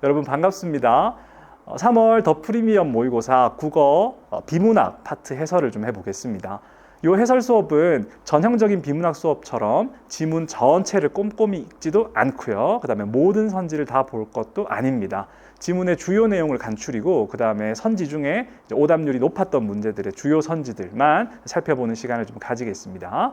여러분 반갑습니다. 3월 더 프리미엄 모의고사 국어 비문학 파트 해설을 좀 해보겠습니다. 이 해설 수업은 전형적인 비문학 수업처럼 지문 전체를 꼼꼼히 읽지도 않고요. 그 다음에 모든 선지를 다 볼 것도 아닙니다. 지문의 주요 내용을 간추리고 그 다음에 선지 중에 오답률이 높았던 문제들의 주요 선지들만 살펴보는 시간을 좀 가지겠습니다.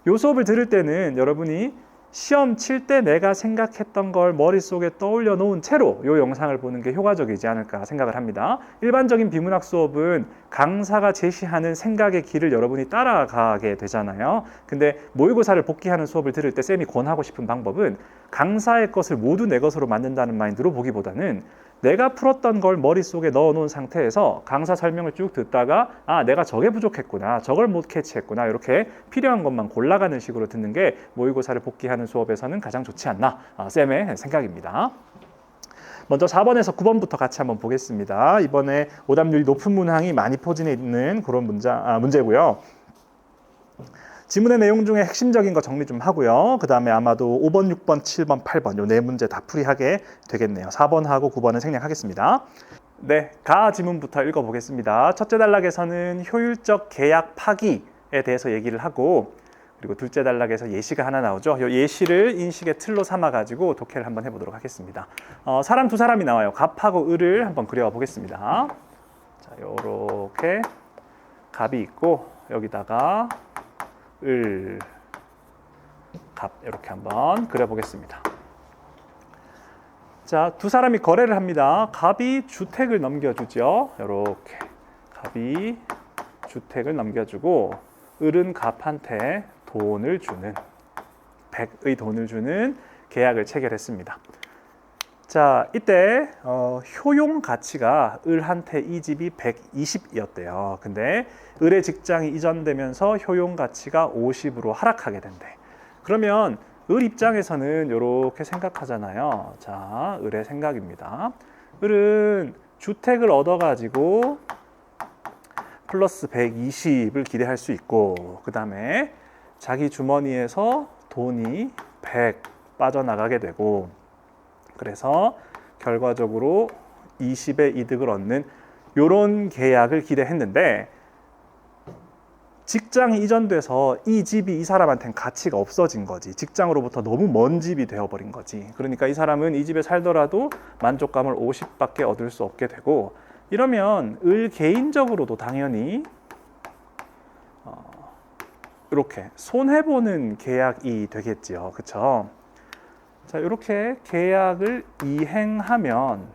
이 수업을 들을 때는 여러분이 시험 칠 때 내가 생각했던 걸 머릿속에 떠올려 놓은 채로 이 영상을 보는 게 효과적이지 않을까 생각을 합니다. 일반적인 비문학 수업은 강사가 제시하는 생각의 길을 여러분이 따라가게 되잖아요. 근데 모의고사를 복귀하는 수업을 들을 때 쌤이 권하고 싶은 방법은 강사의 것을 모두 내 것으로 만든다는 마인드로 보기보다는 내가 풀었던 걸 머릿속에 넣어놓은 상태에서 강사 설명을 쭉 듣다가 내가 저게 부족했구나, 저걸 못 캐치했구나, 이렇게 필요한 것만 골라가는 식으로 듣는 게 모의고사를 복귀하는 수업에서는 가장 좋지 않나, 쌤의 생각입니다. 먼저 4번에서 9번부터 같이 한번 보겠습니다. 이번에 오답률이 높은 문항이 많이 포진해 있는 그런 문제고요. 지문의 내용 중에 핵심적인 거 정리 좀 하고요. 그 다음에 아마도 5번, 6번, 7번, 8번 요 네 문제 다 풀이하게 되겠네요. 4번하고 9번은 생략하겠습니다. 네, 가 지문부터 읽어보겠습니다. 첫째 단락에서는 효율적 계약 파기에 대해서 얘기를 하고, 그리고 둘째 단락에서 예시가 하나 나오죠. 이 예시를 인식의 틀로 삼아가지고 독해를 한번 해보도록 하겠습니다. 사람 두 사람이 나와요. 갑하고 을을 한번 그려보겠습니다. 자, 요렇게 갑이 있고 여기다가 을, 갑 이렇게 한번 그려보겠습니다. 자, 두 사람이 거래를 합니다. 갑이 주택을 넘겨주죠. 이렇게 갑이 주택을 넘겨주고 을은 갑한테 돈을 주는 100의 돈을 주는 계약을 체결했습니다. 자, 이때 효용 가치가 을한테 이 집이 120이었대요. 근데 을의 직장이 이전되면서 효용 가치가 50으로 하락하게 된대. 그러면 을 입장에서는 이렇게 생각하잖아요. 자, 을의 생각입니다. 을은 주택을 얻어가지고 플러스 120을 기대할 수 있고, 그 다음에 자기 주머니에서 돈이 100 빠져나가게 되고, 그래서 결과적으로 20의 이득을 얻는 이런 계약을 기대했는데, 직장이 이전돼서 이 집이 이 사람한테는 가치가 없어진 거지. 직장으로부터 너무 먼 집이 되어버린 거지. 그러니까 이 사람은 이 집에 살더라도 만족감을 50밖에 얻을 수 없게 되고, 이러면 을 개인적으로도 당연히 이렇게 손해보는 계약이 되겠지요. 그렇죠? 자, 이렇게 계약을 이행하면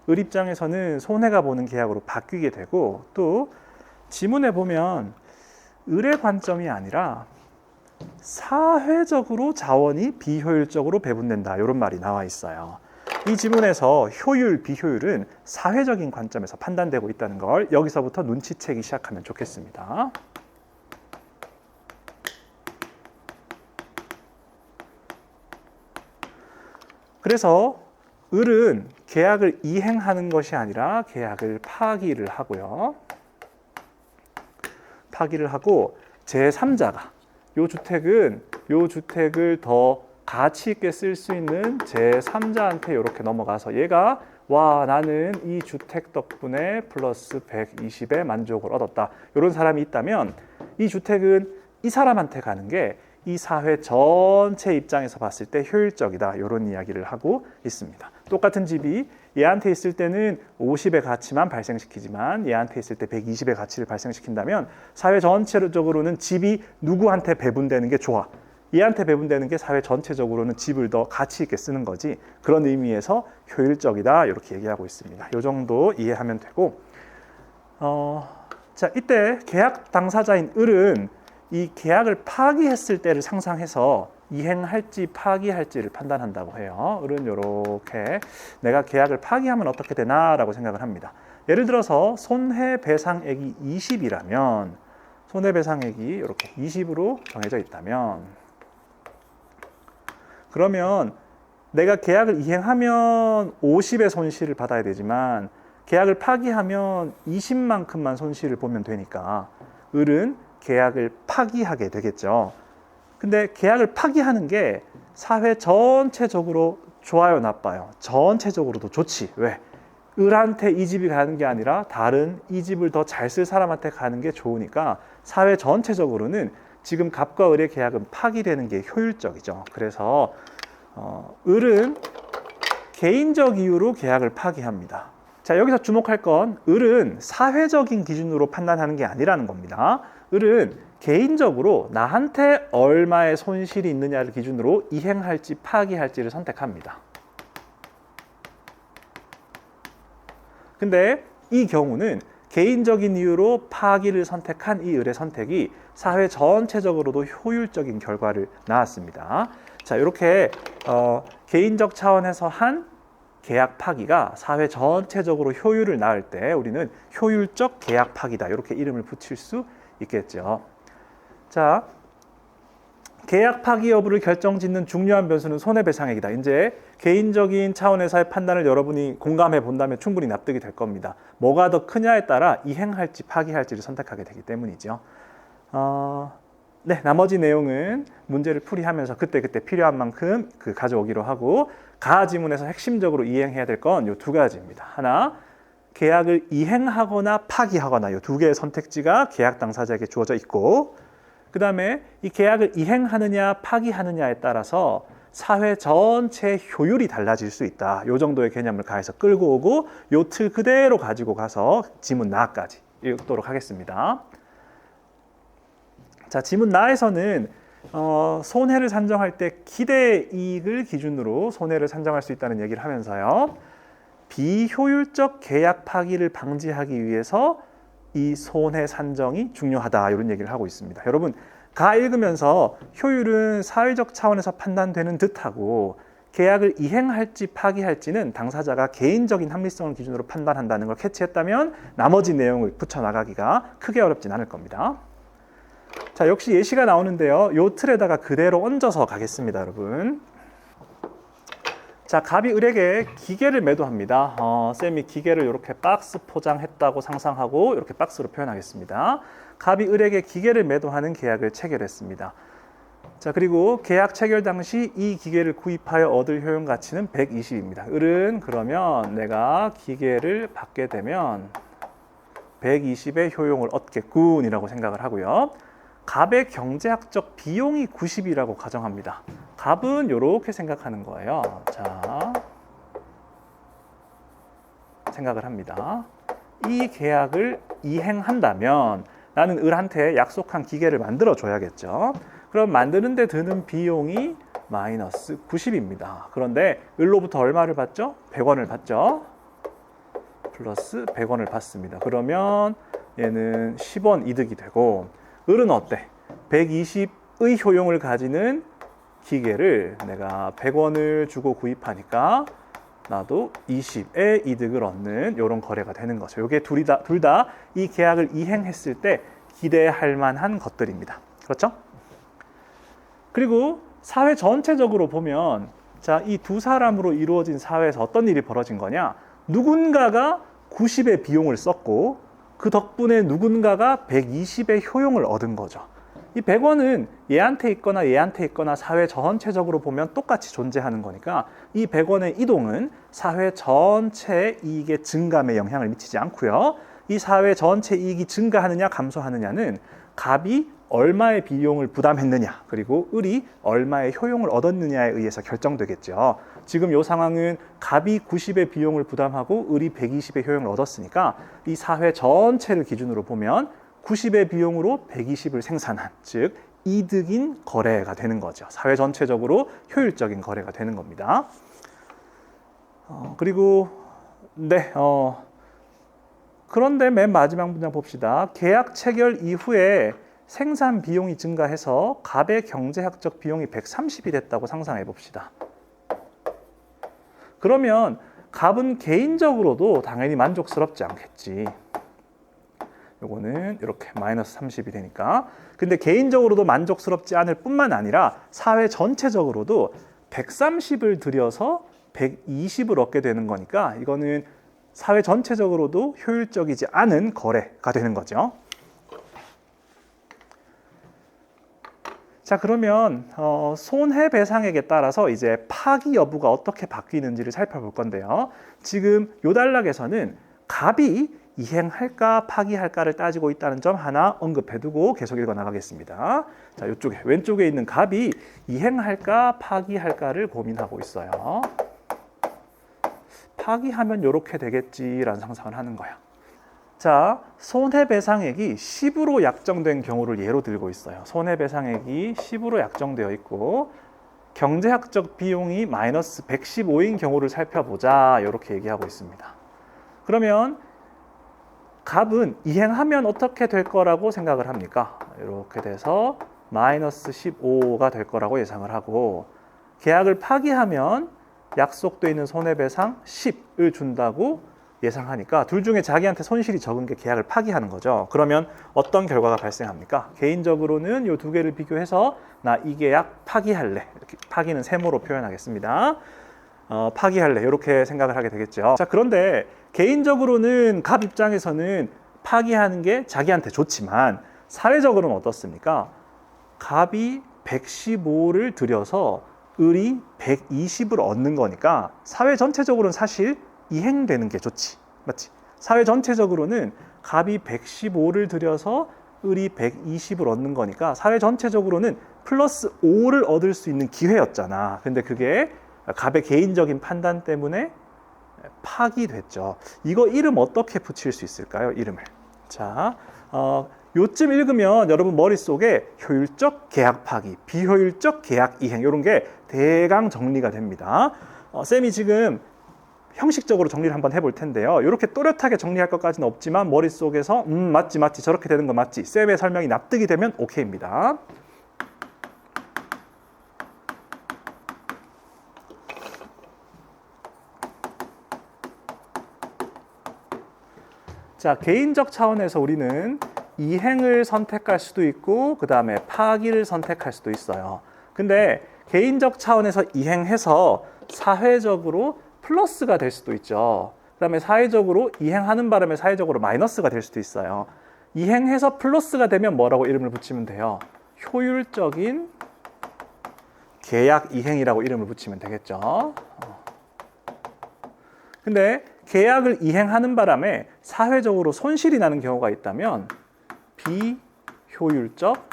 을 입장에서는 손해가 보는 계약으로 바뀌게 되고, 또 지문에 보면 을의 관점이 아니라 사회적으로 자원이 비효율적으로 배분된다, 이런 말이 나와 있어요. 이 지문에서 효율, 비효율은 사회적인 관점에서 판단되고 있다는 걸 여기서부터 눈치채기 시작하면 좋겠습니다. 그래서 을은 계약을 이행하는 것이 아니라 계약을 파기를 하고요. 파기를 하고 제3자가 요 주택을 더 가치 있게 쓸 수 있는 제3자한테 이렇게 넘어가서 얘가 나는 이 주택 덕분에 플러스 120의 만족을 얻었다, 이런 사람이 있다면 이 주택은 이 사람한테 가는 게 이 사회 전체 입장에서 봤을 때 효율적이다, 이런 이야기를 하고 있습니다. 똑같은 집이 얘한테 있을 때는 50의 가치만 발생시키지만 얘한테 있을 때 120의 가치를 발생시킨다면 사회 전체적으로는 집이 누구한테 배분되는 게 좋아, 얘한테 배분되는 게 사회 전체적으로는 집을 더 가치 있게 쓰는 거지, 그런 의미에서 효율적이다, 이렇게 얘기하고 있습니다. 이 정도 이해하면 되고, 자, 이때 계약 당사자인 을은 이 계약을 파기했을 때를 상상해서 이행할지 파기할지를 판단한다고 해요. 을은 이렇게 내가 계약을 파기하면 어떻게 되나라고 생각을 합니다. 예를 들어서 손해배상액이 20이라면 손해배상액이 이렇게 20으로 정해져 있다면, 그러면 내가 계약을 이행하면 50의 손실을 받아야 되지만 계약을 파기하면 20만큼만 손실을 보면 되니까 을은 계약을 파기하게 되겠죠. 근데 계약을 파기하는 게 사회 전체적으로 좋아요, 나빠요? 전체적으로도 좋지. 왜? 을한테 이 집이 가는 게 아니라 다른 이 집을 더 잘 쓸 사람한테 가는 게 좋으니까 사회 전체적으로는 지금 갑과 을의 계약은 파기되는 게 효율적이죠. 그래서 을은 개인적 이유로 계약을 파기합니다. 자, 여기서 주목할 건 을은 사회적인 기준으로 판단하는 게 아니라는 겁니다. 을은 개인적으로 나한테 얼마의 손실이 있느냐를 기준으로 이행할지 파기할지를 선택합니다. 근데 이 경우는 개인적인 이유로 파기를 선택한 이 을의 선택이 사회 전체적으로도 효율적인 결과를 낳았습니다. 자, 이렇게 개인적 차원에서 한 계약 파기가 사회 전체적으로 효율을 낳을 때 우리는 효율적 계약 파기다, 이렇게 이름을 붙일 수 있겠죠. 자, 계약 파기 여부를 결정짓는 중요한 변수는 손해배상액이다. 이제 개인적인 차원에서의 판단을 여러분이 공감해 본다면 충분히 납득이 될 겁니다. 뭐가 더 크냐에 따라 이행할지 파기할지를 선택하게 되기 때문이죠. 네, 나머지 내용은 문제를 풀이하면서 그때그때 필요한 만큼 가져오기로 하고, 가 지문에서 핵심적으로 이행해야 될 건 이 두 가지입니다. 하나, 계약을 이행하거나 파기하거나 이 두 개의 선택지가 계약 당사자에게 주어져 있고, 그 다음에 이 계약을 이행하느냐 파기하느냐에 따라서 사회 전체의 효율이 달라질 수 있다. 이 정도의 개념을 가해서 끌고 오고 이 틀 그대로 가지고 가서 지문 나까지 읽도록 하겠습니다. 자, 지문 나에서는 손해를 산정할 때 기대 이익을 기준으로 손해를 산정할 수 있다는 얘기를 하면서요, 비효율적 계약 파기를 방지하기 위해서 이 손해 산정이 중요하다, 이런 얘기를 하고 있습니다. 여러분, 가 읽으면서 효율은 사회적 차원에서 판단되는 듯하고 계약을 이행할지 파기할지는 당사자가 개인적인 합리성을 기준으로 판단한다는 걸 캐치했다면 나머지 내용을 붙여나가기가 크게 어렵진 않을 겁니다. 자, 역시 예시가 나오는데요, 요 틀에다가 그대로 얹어서 가겠습니다, 여러분. 자, 갑이 을에게 기계를 매도합니다. 쌤이 기계를 이렇게 박스 포장했다고 상상하고 이렇게 박스로 표현하겠습니다. 갑이 을에게 기계를 매도하는 계약을 체결했습니다. 자, 그리고 계약 체결 당시 이 기계를 구입하여 얻을 효용 가치는 120입니다. 을은 그러면 내가 기계를 받게 되면 120의 효용을 얻겠군이라고 생각을 하고요. 갑의 경제학적 비용이 90이라고 가정합니다. 갑은 이렇게 생각하는 거예요. 자, 생각을 합니다. 이 계약을 이행한다면 나는 을한테 약속한 기계를 만들어 줘야겠죠. 그럼 만드는 데 드는 비용이 마이너스 90입니다. 그런데 을로부터 얼마를 받죠? 100원을 받죠. 플러스 100원을 받습니다. 그러면 얘는 10원 이득이 되고, 을은 어때? 120의 효용을 가지는 기계를 내가 100원을 주고 구입하니까 나도 20의 이득을 얻는 이런 거래가 되는 거죠. 이게 둘 다 이 계약을 이행했을 때 기대할 만한 것들입니다. 그렇죠? 그리고 사회 전체적으로 보면, 자, 이 두 사람으로 이루어진 사회에서 어떤 일이 벌어진 거냐? 누군가가 90의 비용을 썼고 그 덕분에 누군가가 120의 효용을 얻은 거죠. 이 100원은 얘한테 있거나 사회 전체적으로 보면 똑같이 존재하는 거니까 이 100원의 이동은 사회 전체의 이익의 증감에 영향을 미치지 않고요. 이 사회 전체 이익이 증가하느냐 감소하느냐는 갑이 얼마의 비용을 부담했느냐, 그리고 을이 얼마의 효용을 얻었느냐에 의해서 결정되겠죠. 지금 이 상황은 갑이 90의 비용을 부담하고 을이 120의 효용을 얻었으니까 이 사회 전체를 기준으로 보면 90의 비용으로 120을 생산한, 즉 이득인 거래가 되는 거죠. 사회 전체적으로 효율적인 거래가 되는 겁니다. 그리고 그런데 맨 마지막 문장 봅시다. 계약 체결 이후에 생산 비용이 증가해서 갑의 경제학적 비용이 130이 됐다고 상상해 봅시다. 그러면 갑은 개인적으로도 당연히 만족스럽지 않겠지. 요거는 이렇게 마이너스 30이 되니까. 근데 개인적으로도 만족스럽지 않을 뿐만 아니라 사회 전체적으로도 130을 들여서 120을 얻게 되는 거니까 이거는 사회 전체적으로도 효율적이지 않은 거래가 되는 거죠. 자, 그러면 손해배상액에 따라서 이제 파기 여부가 어떻게 바뀌는지를 살펴볼 건데요. 지금 요 단락에서는 갑이 이행할까 파기할까를 따지고 있다는 점 하나 언급해두고 계속 읽어 나가겠습니다. 자, 이쪽에 왼쪽에 있는 갑이 이행할까 파기할까를 고민하고 있어요. 파기하면 이렇게 되겠지라는 상상을 하는 거야. 자, 손해배상액이 10으로 약정된 경우를 예로 들고 있어요. 손해배상액이 10으로 약정되어 있고 경제학적 비용이 마이너스 115인 경우를 살펴보자, 이렇게 얘기하고 있습니다. 그러면 갑은 이행하면 어떻게 될 거라고 생각을 합니까? 이렇게 돼서 마이너스 15가 될 거라고 예상을 하고, 계약을 파기하면 약속되어 있는 손해배상 10을 준다고 예상하니까 둘 중에 자기한테 손실이 적은 게 계약을 파기하는 거죠. 그러면 어떤 결과가 발생합니까? 개인적으로는 이 두 개를 비교해서 나 이 계약 파기할래. 이렇게 파기는 세모로 표현하겠습니다. 파기할래, 이렇게 생각을 하게 되겠죠. 자, 그런데 개인적으로는 갑 입장에서는 파기하는 게 자기한테 좋지만 사회적으로는 어떻습니까? 갑이 115를 들여서 을이 120을 얻는 거니까 사회 전체적으로는 사실 이행되는 게 좋지, 맞지? 사회 전체적으로는 갑이 115를 들여서 을이 120을 얻는 거니까 사회 전체적으로는 플러스 5를 얻을 수 있는 기회였잖아. 근데 그게 갑의 개인적인 판단 때문에 파기됐죠. 이거 이름 어떻게 붙일 수 있을까요? 이름을. 자, 요쯤 읽으면 여러분 머릿속에 효율적 계약 파기, 비효율적 계약 이행, 이런 게 대강 정리가 됩니다. 쌤이 지금 형식적으로 정리를 한번 해볼 텐데요. 이렇게 또렷하게 정리할 것까지는 없지만 머릿속에서 맞지 저렇게 되는 거 맞지, 쌤의 설명이 납득이 되면 오케이입니다. 자, 개인적 차원에서 우리는 이행을 선택할 수도 있고 그 다음에 파기를 선택할 수도 있어요. 근데 개인적 차원에서 이행해서 사회적으로 플러스가 될 수도 있죠. 그 다음에 사회적으로 이행하는 바람에 사회적으로 마이너스가 될 수도 있어요. 이행해서 플러스가 되면 뭐라고 이름을 붙이면 돼요? 효율적인 계약 이행이라고 이름을 붙이면 되겠죠. 근데 계약을 이행하는 바람에 사회적으로 손실이 나는 경우가 있다면 비효율적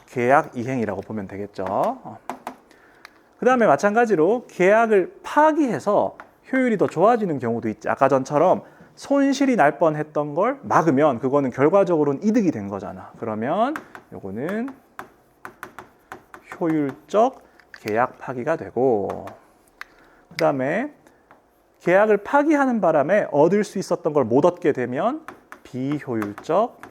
계약 이행이라고 보면 되겠죠. 그 다음에 마찬가지로 계약을 파기해서 효율이 더 좋아지는 경우도 있지. 아까 전처럼 손실이 날 뻔했던 걸 막으면 그거는 결과적으로는 이득이 된 거잖아. 그러면 요거는 효율적 계약 파기가 되고, 그 다음에 계약을 파기하는 바람에 얻을 수 있었던 걸 못 얻게 되면 비효율적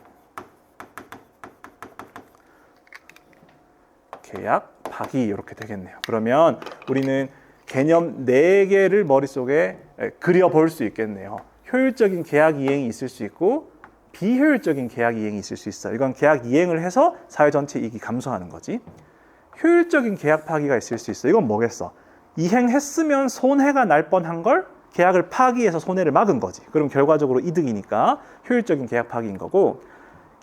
계약 파기, 이렇게 되겠네요. 그러면 우리는 개념 4개를 머릿속에 그려볼 수 있겠네요. 효율적인 계약 이행이 있을 수 있고 비효율적인 계약 이행이 있을 수 있어요. 이건 계약 이행을 해서 사회 전체 이익이 감소하는 거지. 효율적인 계약 파기가 있을 수 있어. 이건 뭐겠어? 이행했으면 손해가 날 뻔한 걸 계약을 파기해서 손해를 막은 거지. 그럼 결과적으로 이득이니까 효율적인 계약 파기인 거고,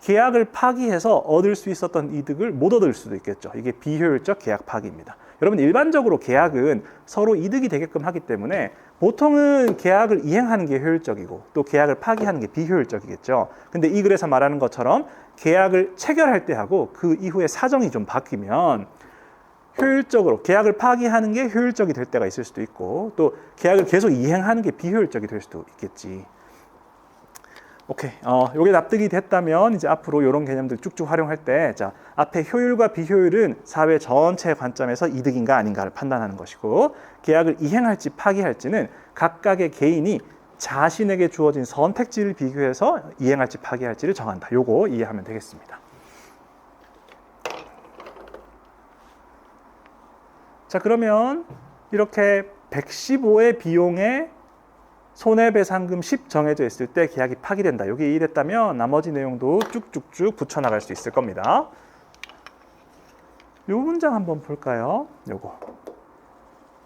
계약을 파기해서 얻을 수 있었던 이득을 못 얻을 수도 있겠죠. 이게 비효율적 계약 파기입니다. 여러분, 일반적으로 계약은 서로 이득이 되게끔 하기 때문에 보통은 계약을 이행하는 게 효율적이고 또 계약을 파기하는 게 비효율적이겠죠. 근데 이 글에서 말하는 것처럼 계약을 체결할 때 하고 그 이후에 사정이 좀 바뀌면 효율적으로 계약을 파기하는 게 효율적이 될 때가 있을 수도 있고 또 계약을 계속 이행하는 게 비효율적이 될 수도 있겠지. 오케이. 요게 납득이 됐다면 이제 앞으로 이런 개념들 쭉쭉 활용할 때, 자, 앞에 효율과 비효율은 사회 전체의 관점에서 이득인가 아닌가를 판단하는 것이고, 계약을 이행할지 파기할지는 각각의 개인이 자신에게 주어진 선택지를 비교해서 이행할지 파기할지를 정한다. 요거 이해하면 되겠습니다. 자, 그러면 이렇게 115의 비용에 손해배상금 10 정해져 있을 때 계약이 파기된다. 여기 이해됐다면 나머지 내용도 쭉쭉쭉 붙여나갈 수 있을 겁니다. 요 문장 한번 볼까요? 요거.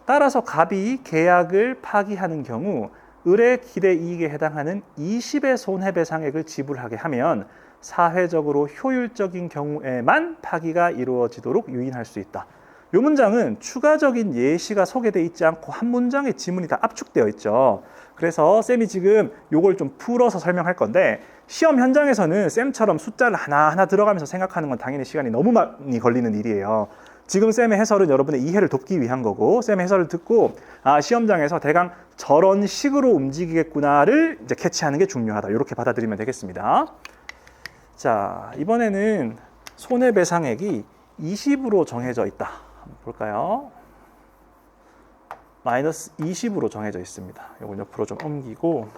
따라서 갑이 계약을 파기하는 경우 을의 기대 이익에 해당하는 20의 손해배상액을 지불하게 하면 사회적으로 효율적인 경우에만 파기가 이루어지도록 유인할 수 있다. 이 문장은 추가적인 예시가 소개되어 있지 않고 한 문장의 지문이 다 압축되어 있죠. 그래서 쌤이 지금 이걸 좀 풀어서 설명할 건데 시험 현장에서는 쌤처럼 숫자를 하나하나 들어가면서 생각하는 건 당연히 시간이 너무 많이 걸리는 일이에요. 지금 쌤의 해설은 여러분의 이해를 돕기 위한 거고 쌤의 해설을 듣고 시험장에서 대강 저런 식으로 움직이겠구나를 이제 캐치하는 게 중요하다. 이렇게 받아들이면 되겠습니다. 자, 이번에는 손해배상액이 20으로 정해져 있다. 한번 볼까요? 마이너스 20으로 정해져 있습니다. 이걸 옆으로 좀 옮기고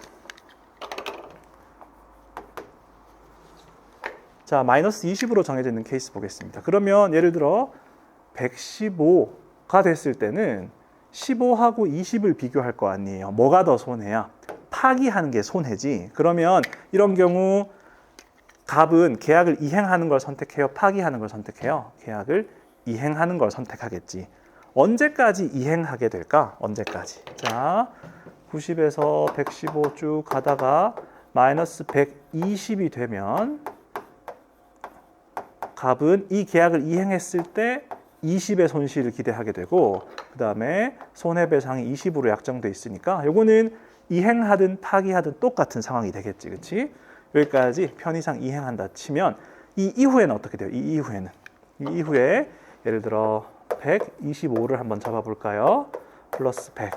자, 마이너스 20으로 정해져 있는 케이스 보겠습니다. 그러면 예를 들어 115가 됐을 때는 15하고 20을 비교할 거 아니에요. 뭐가 더 손해야? 파기하는 게 손해지. 그러면 이런 경우 갑은 계약을 이행하는 걸 선택해요? 파기하는 걸 선택해요? 계약을 이행하는 걸 선택하겠지. 언제까지 이행하게 될까? 언제까지? 자, 90에서 115 쭉 가다가 마이너스 120이 되면 갑은 이 계약을 이행했을 때 20의 손실을 기대하게 되고 그 다음에 손해배상이 20으로 약정돼 있으니까 요거는 이행하든 파기하든 똑같은 상황이 되겠지. 그치? 여기까지 편의상 이행한다 치면 이 이후에는 어떻게 돼요? 이 이후에 예를 들어 125를 한번 잡아볼까요? 플러스 100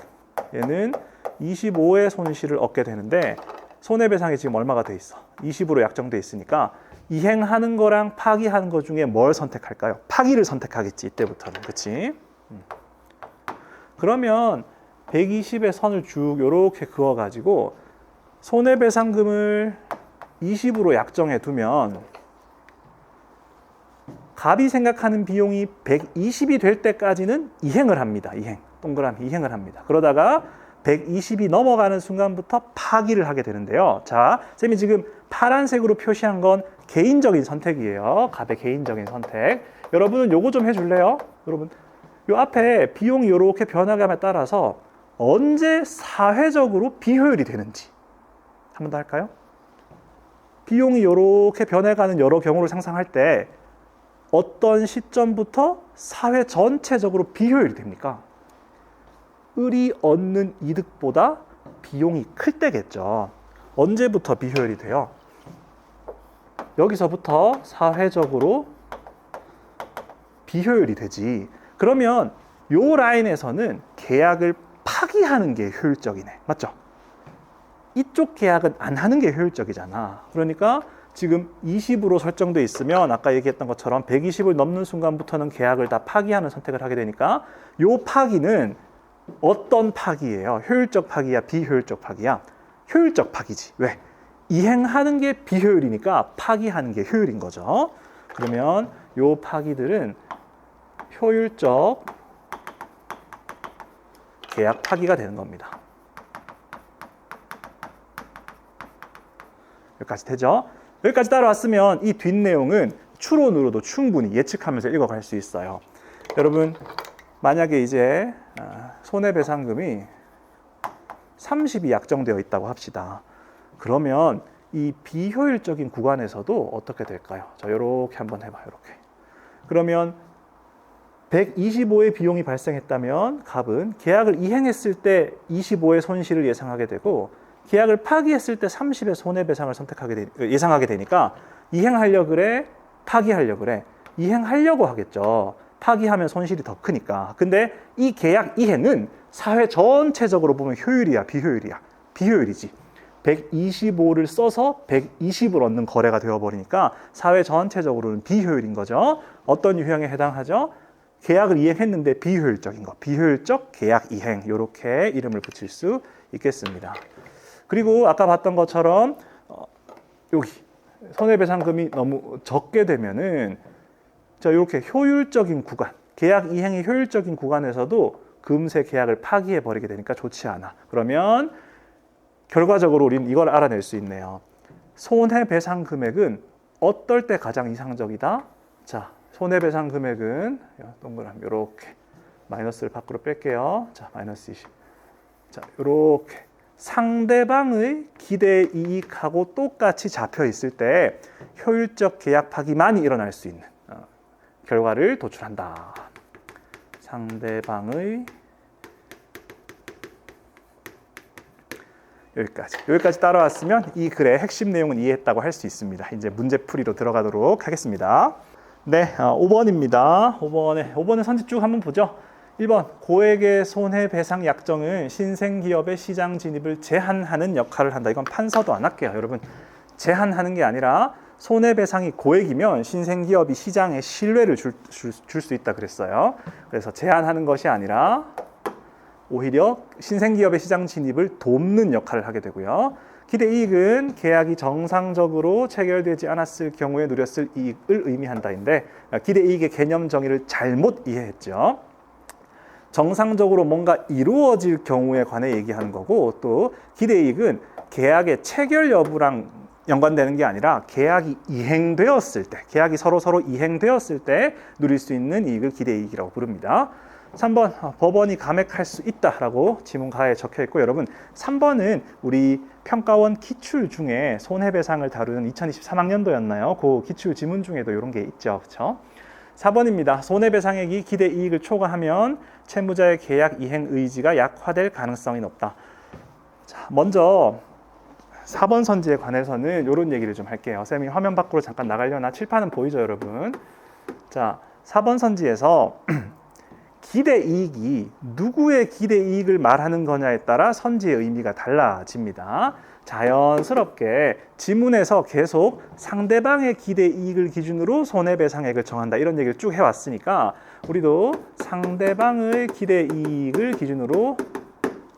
얘는 25의 손실을 얻게 되는데 손해배상이 지금 얼마가 돼 있어? 20으로 약정돼 있으니까 이행하는 거랑 파기하는 거 중에 뭘 선택할까요? 파기를 선택하겠지, 이때부터는. 그치? 그러면 120의 선을 쭉 이렇게 그어가지고 손해배상금을 20으로 약정해 두면 갑이 생각하는 비용이 120이 될 때까지는 이행을 합니다. 동그라미 이행을 합니다. 그러다가 120이 넘어가는 순간부터 파기를 하게 되는데요. 자, 쌤이 지금 파란색으로 표시한 건 개인적인 선택이에요. 갑의 개인적인 선택. 여러분은 요거 좀 해줄래요? 여러분, 요 앞에 비용이 이렇게 변화감에 따라서 언제 사회적으로 비효율이 되는지 한 번 더 할까요? 비용이 이렇게 변해가는 여러 경우를 상상할 때 어떤 시점부터 사회 전체적으로 비효율이 됩니까? 을이 얻는 이득보다 비용이 클 때겠죠. 언제부터 비효율이 돼요? 여기서부터 사회적으로 비효율이 되지. 그러면 요 라인에서는 계약을 파기하는 게 효율적이네. 맞죠? 이쪽 계약은 안 하는 게 효율적이잖아. 그러니까 지금 20으로 설정돼 있으면 아까 얘기했던 것처럼 120을 넘는 순간부터는 계약을 다 파기하는 선택을 하게 되니까 요 파기는 어떤 파기예요? 효율적 파기야? 비효율적 파기야? 효율적 파기지. 왜? 이행하는 게 비효율이니까 파기하는 게 효율인 거죠. 그러면 요 파기들은 효율적 계약 파기가 되는 겁니다. 여기까지 되죠? 여기까지 따라왔으면 이 뒷내용은 추론으로도 충분히 예측하면서 읽어갈 수 있어요. 여러분, 만약에 이제 손해배상금이 30이 약정되어 있다고 합시다. 그러면 이 비효율적인 구간에서도 어떻게 될까요? 자, 이렇게 한번 해봐요. 이렇게. 그러면 125의 비용이 발생했다면 갑은 계약을 이행했을 때 25의 손실을 예상하게 되고 계약을 파기했을 때 30의 손해배상을 예상하게 되니까 이행하려고 그래? 파기하려고 그래? 이행하려고 하겠죠. 파기하면 손실이 더 크니까. 근데 이 계약 이행은 사회 전체적으로 보면 효율이야, 비효율이야? 비효율이지. 125를 써서 120을 얻는 거래가 되어버리니까 사회 전체적으로는 비효율인 거죠. 어떤 유형에 해당하죠? 계약을 이행했는데 비효율적인 거. 비효율적 계약 이행. 이렇게 이름을 붙일 수 있겠습니다. 그리고 아까 봤던 것처럼 여기 손해배상금이 너무 적게 되면은 자, 이렇게 효율적인 구간, 계약 이행이 효율적인 구간에서도 금세 계약을 파기해 버리게 되니까 좋지 않아. 그러면 결과적으로 우리는 이걸 알아낼 수 있네요. 손해배상 금액은 어떨 때 가장 이상적이다? 자, 손해배상 금액은 동그라미 이렇게 마이너스를 밖으로 뺄게요. 자, 마이너스 20. 자, 이렇게 상대방의 기대 이익하고 똑같이 잡혀 있을 때 효율적 계약 파기만이 일어날 수 있는 결과를 도출한다. 상대방의 여기까지 따라왔으면 이 글의 핵심 내용은 이해했다고 할 수 있습니다. 이제 문제풀이로 들어가도록 하겠습니다. 네, 5번입니다. 5번의 선지 쭉 한번 보죠. 1번, 고액의 손해배상 약정은 신생기업의 시장 진입을 제한하는 역할을 한다. 이건 판서도 안 할게요. 여러분, 제한하는 게 아니라 손해배상이 고액이면 신생기업이 시장에 신뢰를 줄 수 있다 그랬어요. 그래서 제한하는 것이 아니라 오히려 신생기업의 시장 진입을 돕는 역할을 하게 되고요. 기대이익은 계약이 정상적으로 체결되지 않았을 경우에 누렸을 이익을 의미한다인데 기대이익의 개념 정의를 잘못 이해했죠. 정상적으로 뭔가 이루어질 경우에 관해 얘기하는 거고, 또 기대이익은 계약의 체결 여부랑 연관되는 게 아니라 계약이 이행되었을 때, 계약이 서로 이행되었을 때 누릴 수 있는 이익을 기대이익이라고 부릅니다. 3번, 법원이 감액할 수 있다라고 지문가에 적혀 있고, 여러분 3번은 우리 평가원 기출 중에 손해배상을 다루는 2023학년도였나요? 그 기출 지문 중에도 이런 게 있죠. 그렇죠? 4번입니다. 손해배상액이 기대이익을 초과하면 채무자의 계약 이행 의지가 약화될 가능성이 높다. 자, 먼저 4번 선지에 관해서는 이런 얘기를 좀 할게요. 쌤이 화면 밖으로 잠깐 나가려나? 칠판은 보이죠, 여러분? 자, 4번 선지에서 기대이익이 누구의 기대이익을 말하는 거냐에 따라 선지의 의미가 달라집니다. 자연스럽게 지문에서 계속 상대방의 기대이익을 기준으로 손해배상액을 정한다, 이런 얘기를 쭉 해왔으니까 우리도 상대방의 기대이익을 기준으로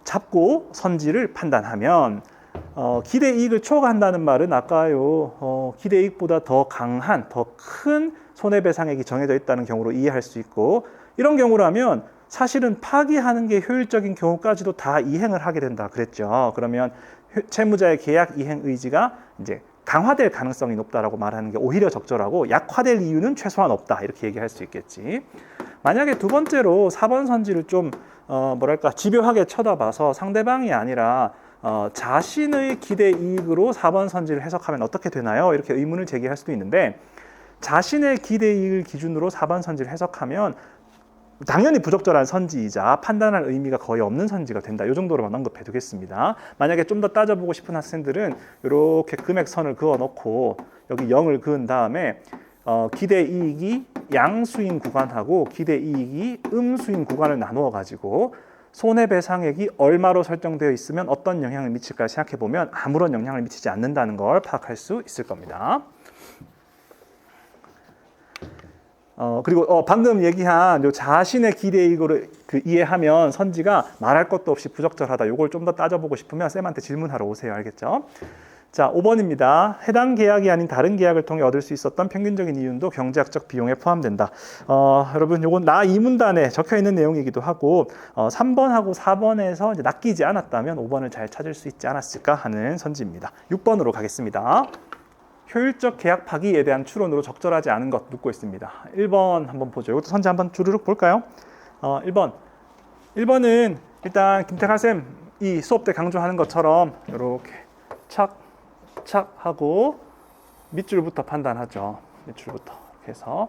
잡고 선지를 판단하면 기대이익을 초과한다는 말은 아까요 기대이익보다 더 강한, 더 큰 손해배상액이 정해져 있다는 경우로 이해할 수 있고, 이런 경우라면 사실은 파기하는 게 효율적인 경우까지도 다 이행을 하게 된다 그랬죠. 그러면 채무자의 계약 이행 의지가 이제 강화될 가능성이 높다라고 말하는 게 오히려 적절하고, 약화될 이유는 최소한 없다, 이렇게 얘기할 수 있겠지. 만약에 두 번째로 4번 선지를 좀 집요하게 쳐다봐서 상대방이 아니라 자신의 기대 이익으로 4번 선지를 해석하면 어떻게 되나요? 이렇게 의문을 제기할 수도 있는데, 자신의 기대 이익을 기준으로 4번 선지를 해석하면 당연히 부적절한 선지이자 판단할 의미가 거의 없는 선지가 된다. 이 정도로만 언급해 두겠습니다. 만약에 좀 더 따져보고 싶은 학생들은 이렇게 금액선을 그어놓고 여기 0을 그은 다음에 기대 이익이 양수인 구간하고 기대 이익이 음수인 구간을 나누어 가지고 손해배상액이 얼마로 설정되어 있으면 어떤 영향을 미칠까 생각해 보면 아무런 영향을 미치지 않는다는 걸 파악할 수 있을 겁니다. 그리고 방금 얘기한 요 자신의 기대이익으로 이해하면 선지가 말할 것도 없이 부적절하다. 요걸 좀 더 따져보고 싶으면 쌤한테 질문하러 오세요. 알겠죠? 자, 5번입니다. 해당 계약이 아닌 다른 계약을 통해 얻을 수 있었던 평균적인 이윤도 경제학적 비용에 포함된다. 여러분, 요건 나 이문단에 적혀 있는 내용이기도 하고 3번하고 4번에서 이제 낚이지 않았다면 5번을 잘 찾을 수 있지 않았을까 하는 선지입니다. 6번으로 가겠습니다. 효율적 계약 파기에 대한 추론으로 적절하지 않은 것 묻고 있습니다. 1번 한번 보죠. 이것도 선지 한번 주르륵 볼까요? 1번은 일단 김태환 쌤 이 수업 때 강조하는 것처럼 이렇게 착착 하고 밑줄부터 판단하죠. 밑줄부터 이렇게 해서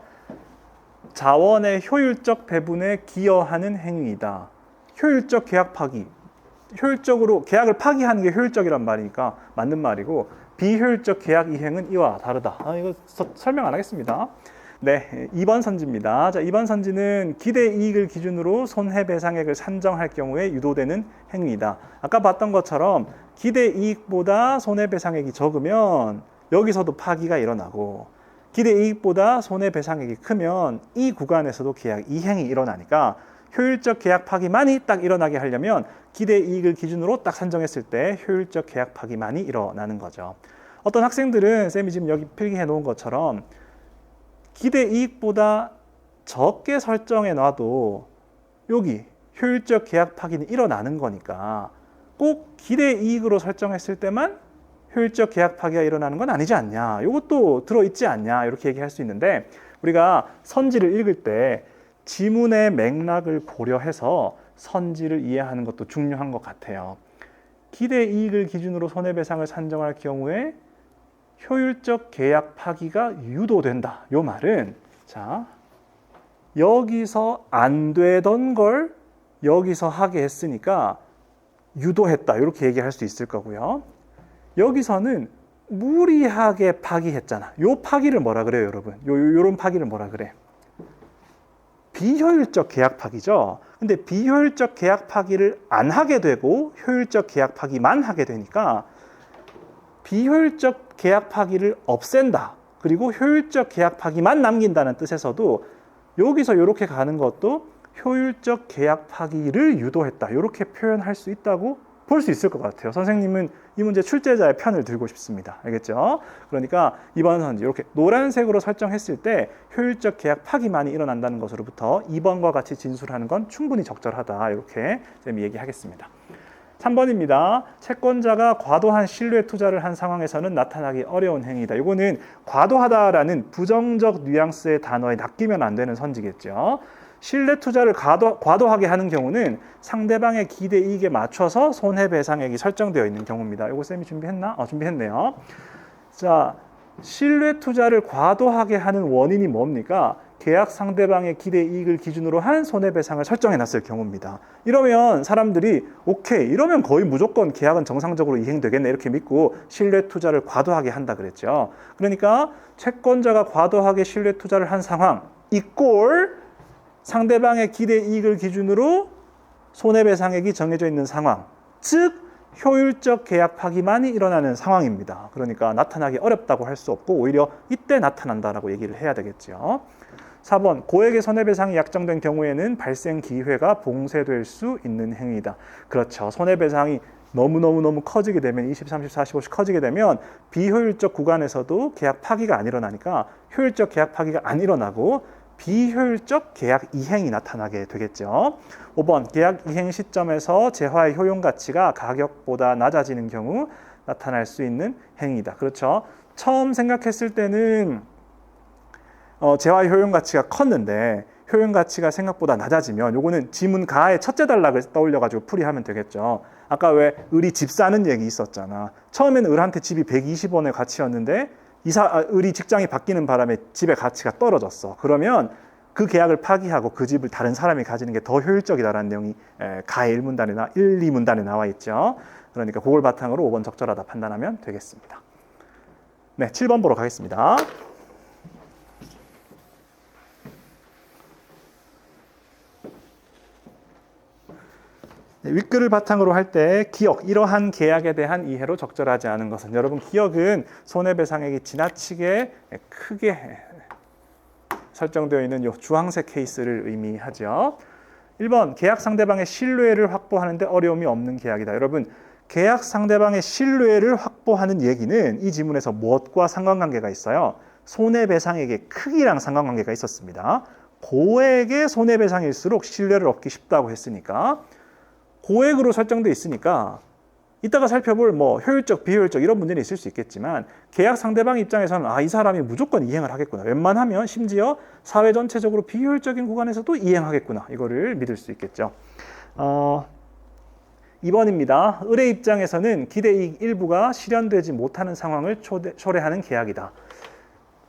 자원의 효율적 배분에 기여하는 행위이다. 효율적 계약 파기. 효율적으로 계약을 파기하는 게 효율적이란 말이니까 맞는 말이고, 비효율적 계약 이행은 이와 다르다. 이거 설명 안 하겠습니다. 네, 2번 선지입니다. 자, 2번 선지는 기대 이익을 기준으로 손해배상액을 산정할 경우에 유도되는 행위이다. 아까 봤던 것처럼 기대 이익보다 손해배상액이 적으면 여기서도 파기가 일어나고, 기대 이익보다 손해배상액이 크면 이 구간에서도 계약 이행이 일어나니까 효율적 계약 파기만이 딱 일어나게 하려면 기대 이익을 기준으로 딱 산정했을 때 효율적 계약 파기만이 일어나는 거죠. 어떤 학생들은 쌤이 지금 여기 필기해 놓은 것처럼 기대 이익보다 적게 설정해 놔도 여기 효율적 계약 파기는 일어나는 거니까 꼭 기대 이익으로 설정했을 때만 효율적 계약 파기가 일어나는 건 아니지 않냐, 이것도 들어있지 않냐, 이렇게 얘기할 수 있는데, 우리가 선지를 읽을 때 지문의 맥락을 고려해서 선지를 이해하는 것도 중요한 것 같아요. 기대 이익을 기준으로 손해배상을 산정할 경우에 효율적 계약 파기가 유도된다. 요 말은 자, 여기서 안 되던 걸 여기서 하게 했으니까 유도했다. 이렇게 얘기할 수 있을 거고요. 여기서는 무리하게 파기했잖아. 요 파기를 뭐라 그래요, 여러분? 요런 파기를 뭐라 그래? 비효율적 계약 파기죠. 근데 비효율적 계약 파기를 안 하게 되고 효율적 계약 파기만 하게 되니까 비효율적 계약 파기를 없앤다. 그리고 효율적 계약 파기만 남긴다는 뜻에서도 여기서 이렇게 가는 것도 효율적 계약 파기를 유도했다. 이렇게 표현할 수 있다고 볼 수 있을 것 같아요. 선생님은 이 문제 출제자의 편을 들고 싶습니다. 알겠죠? 그러니까 이번 선지 이렇게 노란색으로 설정했을 때 효율적 계약 파기만이 일어난다는 것으로부터 2번과 같이 진술하는 건 충분히 적절하다. 이렇게 쌤이 얘기하겠습니다. 3번입니다. 채권자가 과도한 신뢰 투자를 한 상황에서는 나타나기 어려운 행위다. 이거는 과도하다라는 부정적 뉘앙스의 단어에 낚이면 안 되는 선지겠죠. 신뢰 투자를 과도하게 하는 경우는 상대방의 기대 이익에 맞춰서 손해배상액이 설정되어 있는 경우입니다. 이거 쌤이 준비했나? 준비했네요. 자, 신뢰 투자를 과도하게 하는 원인이 뭡니까? 계약 상대방의 기대 이익을 기준으로 한 손해배상을 설정해놨을 경우입니다. 이러면 사람들이 오케이, 이러면 거의 무조건 계약은 정상적으로 이행되겠네 이렇게 믿고 신뢰 투자를 과도하게 한다 그랬죠. 그러니까 채권자가 과도하게 신뢰 투자를 한 상황 이꼴 상대방의 기대 이익을 기준으로 손해배상액이 정해져 있는 상황, 즉 효율적 계약 파기만이 일어나는 상황입니다. 그러니까 나타나기 어렵다고 할 수 없고 오히려 이때 나타난다라고 얘기를 해야 되겠죠. 4번, 고액의 손해배상이 약정된 경우에는 발생 기회가 봉쇄될 수 있는 행위다. 그렇죠. 손해배상이 너무 커지게 되면 20, 30, 40, 50 커지게 되면 비효율적 구간에서도 계약 파기가 안 일어나니까 효율적 계약 파기가 안 일어나고 비효율적 계약 이행이 나타나게 되겠죠. 5번, 계약 이행 시점에서 재화의 효용 가치가 가격보다 낮아지는 경우 나타날 수 있는 행위다. 그렇죠. 처음 생각했을 때는 재화의 효용 가치가 컸는데 효용 가치가 생각보다 낮아지면 요거는 지문 가의 첫째 단락을 떠올려가지고 풀이하면 되겠죠. 아까 왜 을이 집 사는 얘기 있었잖아. 처음에는 을한테 집이 120원의 가치였는데 을이 직장이 바뀌는 바람에 집의 가치가 떨어졌어. 그러면 그 계약을 파기하고 그 집을 다른 사람이 가지는 게 더 효율적이다라는 내용이 가의 1문단에 1, 2문단에 나와 있죠. 그러니까 그걸 바탕으로 5번 적절하다 판단하면 되겠습니다. 네, 7번 보러 가겠습니다. 윗글을 바탕으로 할 때 기억, 이러한 계약에 대한 이해로 적절하지 않은 것은, 여러분 기억은 손해배상액이 지나치게 크게 설정되어 있는 이 주황색 케이스를 의미하죠. 1번, 계약 상대방의 신뢰를 확보하는 데 어려움이 없는 계약이다. 여러분, 계약 상대방의 신뢰를 확보하는 얘기는 이 지문에서 무엇과 상관관계가 있어요? 손해배상액의 크기랑 상관관계가 있었습니다. 고액의 손해배상일수록 신뢰를 얻기 쉽다고 했으니까 고액으로 설정되어 있으니까 이따가 살펴볼 효율적, 비효율적 이런 문제는 있을 수 있겠지만 계약 상대방 입장에서는 이 사람이 무조건 이행을 하겠구나. 웬만하면 심지어 사회 전체적으로 비효율적인 구간에서도 이행하겠구나. 이거를 믿을 수 있겠죠. 2번입니다. 을의 입장에서는 기대이익 일부가 실현되지 못하는 상황을 초래하는 계약이다.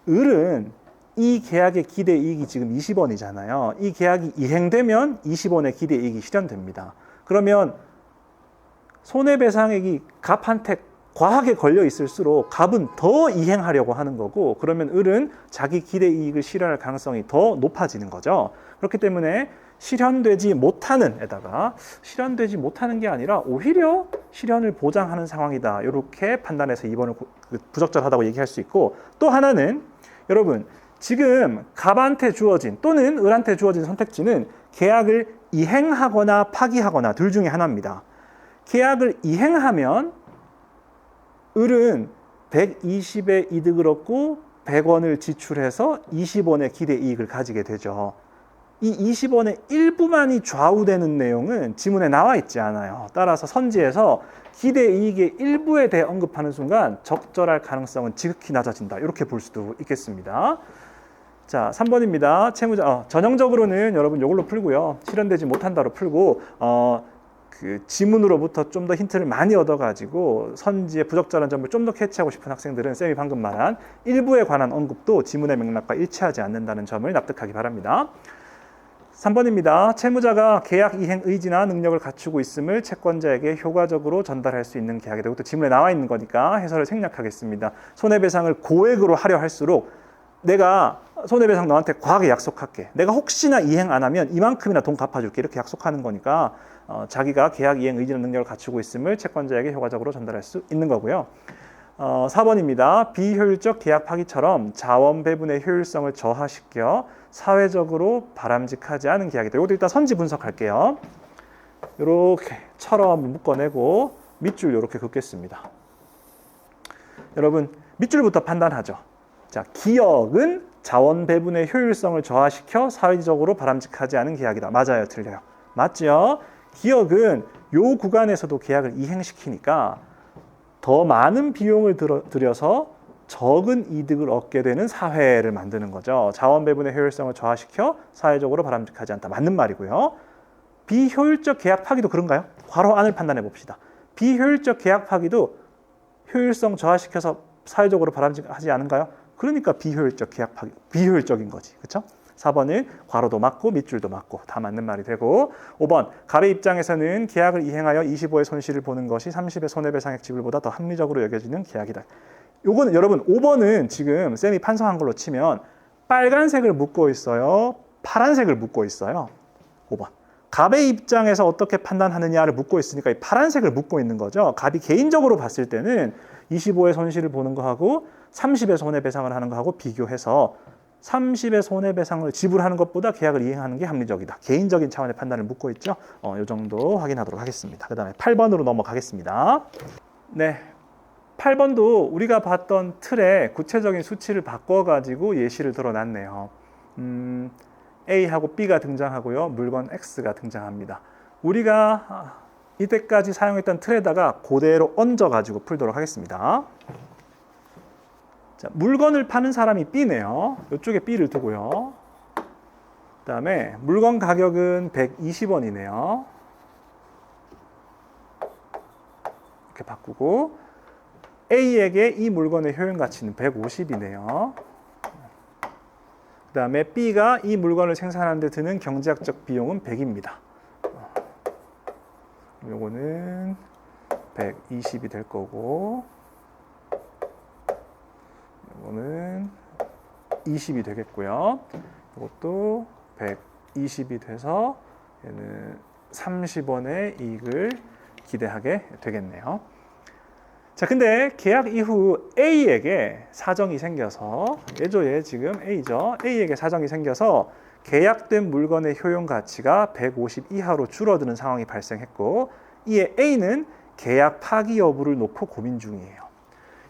을은 이 계약의 기대이익이 지금 20원이잖아요. 이 계약이 이행되면 20원의 기대이익이 실현됩니다. 그러면 손해배상액이 갑한테 과하게 걸려 있을수록 갑은 더 이행하려고 하는 거고, 그러면 을은 자기 기대이익을 실현할 가능성이 더 높아지는 거죠. 그렇기 때문에 실현되지 못하는 에다가 실현되지 못하는 게 아니라 오히려 실현을 보장하는 상황이다. 이렇게 판단해서 2번을 부적절하다고 얘기할 수 있고, 또 하나는 여러분 지금 갑한테 주어진 또는 을한테 주어진 선택지는 계약을 이행하거나 파기하거나 둘 중에 하나입니다. 계약을 이행하면 을은 120의 이득을 얻고 100원을 지출해서 20원의 기대이익을 가지게 되죠. 이 20원의 일부만이 좌우되는 내용은 지문에 나와 있지 않아요. 따라서 선지에서 기대이익의 일부에 대해 언급하는 순간 적절할 가능성은 지극히 낮아진다. 이렇게 볼 수도 있겠습니다. 자, 3번입니다. 채무자 전형적으로는 여러분 이걸로 풀고요. 실현되지 못한다로 풀고 그 지문으로부터 좀 더 힌트를 많이 얻어가지고 선지의 부적절한 점을 좀 더 캐치하고 싶은 학생들은 쌤이 방금 말한 일부에 관한 언급도 지문의 맥락과 일치하지 않는다는 점을 납득하기 바랍니다. 3번입니다. 채무자가 계약 이행 의지나 능력을 갖추고 있음을 채권자에게 효과적으로 전달할 수 있는 계약이다. 이것도 지문에 나와 있는 거니까 해설을 생략하겠습니다. 손해배상을 고액으로 하려 할수록 내가 손해배상 너한테 과하게 약속할게. 내가 혹시나 이행 안 하면 이만큼이나 돈 갚아줄게. 이렇게 약속하는 거니까 자기가 계약 이행 의지나 능력을 갖추고 있음을 채권자에게 효과적으로 전달할 수 있는 거고요. 4번입니다. 비효율적 계약 파기처럼 자원 배분의 효율성을 저하시켜 사회적으로 바람직하지 않은 계약이다. 이것도 일단 선지 분석할게요. 이렇게 처럼 묶어내고 밑줄 이렇게 긋겠습니다. 여러분 밑줄부터 판단하죠. 자, 기역은 자원 배분의 효율성을 저하시켜 사회적으로 바람직하지 않은 계약이다. 맞아요, 틀려요? 맞죠? 기역은 요 구간에서도 계약을 이행시키니까 더 많은 비용을 들여서 적은 이득을 얻게 되는 사회를 만드는 거죠. 자원 배분의 효율성을 저하시켜 사회적으로 바람직하지 않다. 맞는 말이고요. 비효율적 계약 파기도 그런가요? 괄호 안을 판단해 봅시다. 비효율적 계약 파기도 효율성 저하시켜서 사회적으로 바람직하지 않은가요? 그러니까 비효율적 계약 파기, 비효율적인 거지. 그렇죠? 4번은 괄호도 맞고 밑줄도 맞고 다 맞는 말이 되고 5번 갑의 입장에서는 계약을 이행하여 25의 손실을 보는 것이 30의 손해배상액 지불보다 더 합리적으로 여겨지는 계약이다. 요거는 여러분 5번은 지금 쌤이 판서한 걸로 치면 빨간색을 묶고 있어요. 파란색을 묶고 있어요. 5번. 갑의 입장에서 어떻게 판단하느냐를 묶고 있으니까 이 파란색을 묶고 있는 거죠. 갑이 개인적으로 봤을 때는 25의 손실을 보는 거하고 30의 손해배상을 하는 거하고 비교해서 30의 손해배상을 지불하는 것보다 계약을 이행하는 게 합리적이다. 개인적인 차원의 판단을 묻고 있죠. 이 정도 확인하도록 하겠습니다. 그 다음에 8번으로 넘어가겠습니다. 네, 8번도 우리가 봤던 틀에 구체적인 수치를 바꿔가지고 예시를 들어놨네요. A하고 B가 등장하고요. 물건 X가 등장합니다. 우리가 이때까지 사용했던 틀에다가 그대로 얹어가지고 풀도록 하겠습니다. 자, 물건을 파는 사람이 B네요. 이쪽에 B를 두고요. 그 다음에 물건 가격은 120원이네요. 이렇게 바꾸고 A에게 이 물건의 효용 가치는 150이네요. 그 다음에 B가 이 물건을 생산하는 데 드는 경제학적 비용은 100입니다. 요거는 120이 될 거고 이거는 20이 되겠고요. 이것도 120이 돼서 얘는 30원의 이익을 기대하게 되겠네요. 자, 근데 계약 이후 A에게 사정이 생겨서 얘죠, 얘 지금 A죠. A에게 사정이 생겨서 계약된 물건의 효용 가치가 150 이하로 줄어드는 상황이 발생했고 이에 A는 계약 파기 여부를 놓고 고민 중이에요.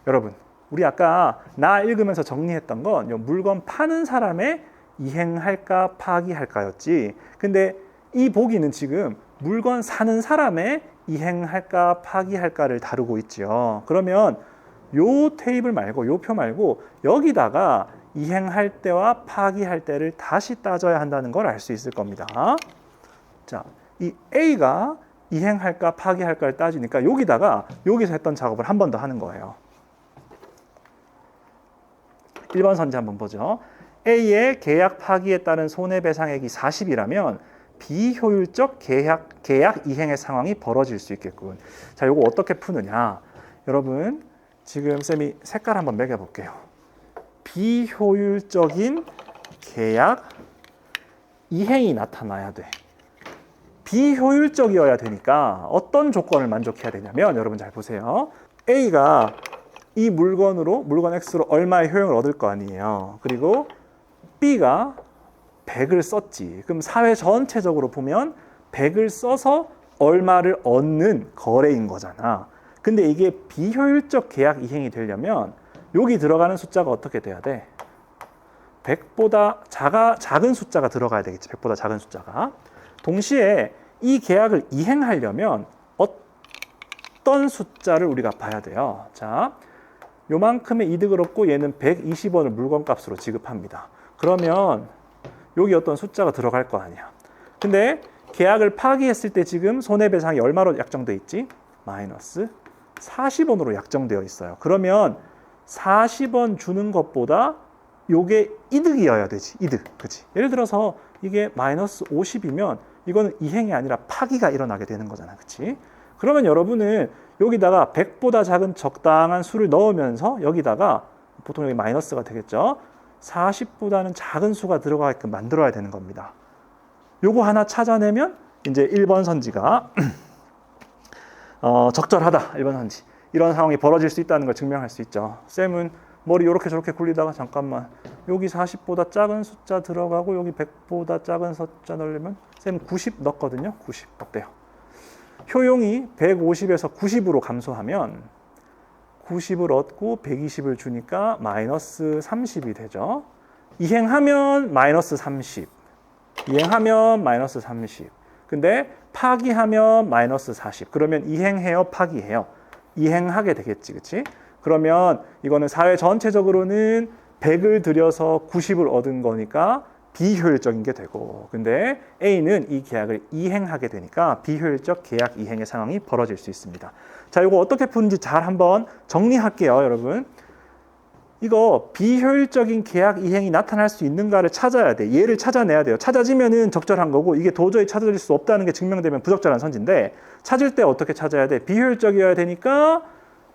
여러분, 우리 아까 나 읽으면서 정리했던 건 물건 파는 사람의 이행할까 파기할까였지. 근데 이 보기는 지금 물건 사는 사람의 이행할까 파기할까를 다루고 있죠. 그러면 요 테이블 말고 요 표 말고 여기다가 이행할 때와 파기할 때를 다시 따져야 한다는 걸 알 수 있을 겁니다. 자, 이 A가 이행할까 파기할까를 따지니까 여기서 했던 작업을 한 번 더 하는 거예요. 1번 선지 한번 보죠. A의 계약 파기에 따른 손해배상액이 40이라면 비효율적 계약 이행의 상황이 벌어질 수 있겠군. 자, 이거 어떻게 푸느냐. 여러분, 지금 쌤이 색깔 한번 매겨볼게요. 비효율적인 계약 이행이 나타나야 돼. 비효율적이어야 되니까 어떤 조건을 만족해야 되냐면 여러분 잘 보세요. A가 이 물건 X로 얼마의 효용을 얻을 거 아니에요. 그리고 B가 100을 썼지. 그럼 사회 전체적으로 보면 100을 써서 얼마를 얻는 거래인 거잖아. 근데 이게 비효율적 계약 이행이 되려면 여기 들어가는 숫자가 어떻게 돼야 돼? 100보다 작은 숫자가 들어가야 되겠지. 100보다 작은 숫자가. 동시에 이 계약을 이행하려면 어떤 숫자를 우리가 봐야 돼요. 자, 요만큼의 이득을 얻고 얘는 120원을 물건값으로 지급합니다. 그러면 여기 어떤 숫자가 들어갈 거 아니야. 근데 계약을 파기했을 때 지금 손해배상이 얼마로 약정돼 있지? 마이너스 40원으로 약정되어 있어요. 그러면 40원 주는 것보다 요게 이득이어야 되지. 이득. 그치? 예를 들어서 이게 마이너스 50이면 이거는 이행이 아니라 파기가 일어나게 되는 거잖아. 그치? 그러면 여러분은 여기다가 100보다 작은 적당한 수를 넣으면서 여기다가 보통 여기 마이너스가 되겠죠. 40보다는 작은 수가 들어가게끔 만들어야 되는 겁니다. 요거 하나 찾아내면 이제 1번 선지가 적절하다. 1번 선지. 이런 상황이 벌어질 수 있다는 걸 증명할 수 있죠. 쌤은 머리 이렇게 저렇게 굴리다가 잠깐만 여기 40보다 작은 숫자 들어가고 여기 100보다 작은 숫자 넣으려면 쌤은 90 넣었거든요. 90 어때요? 효용이 150에서 90으로 감소하면 90을 얻고 120을 주니까 마이너스 30이 되죠. 이행하면 마이너스 30. 이행하면 마이너스 30. 근데 파기하면 마이너스 40. 그러면 이행해요? 파기해요? 이행하게 되겠지. 그치? 그러면 이거는 사회 전체적으로는 100을 들여서 90을 얻은 거니까 비효율적인 게 되고, 근데 A는 이 계약을 이행하게 되니까 비효율적 계약 이행의 상황이 벌어질 수 있습니다. 자, 이거 어떻게 푸는지 잘 한번 정리할게요, 여러분. 이거 비효율적인 계약 이행이 나타날 수 있는가를 찾아야 돼. 얘를 찾아내야 돼요. 찾아지면은 적절한 거고, 이게 도저히 찾아질 수 없다는 게 증명되면 부적절한 선지인데, 찾을 때 어떻게 찾아야 돼? 비효율적이어야 되니까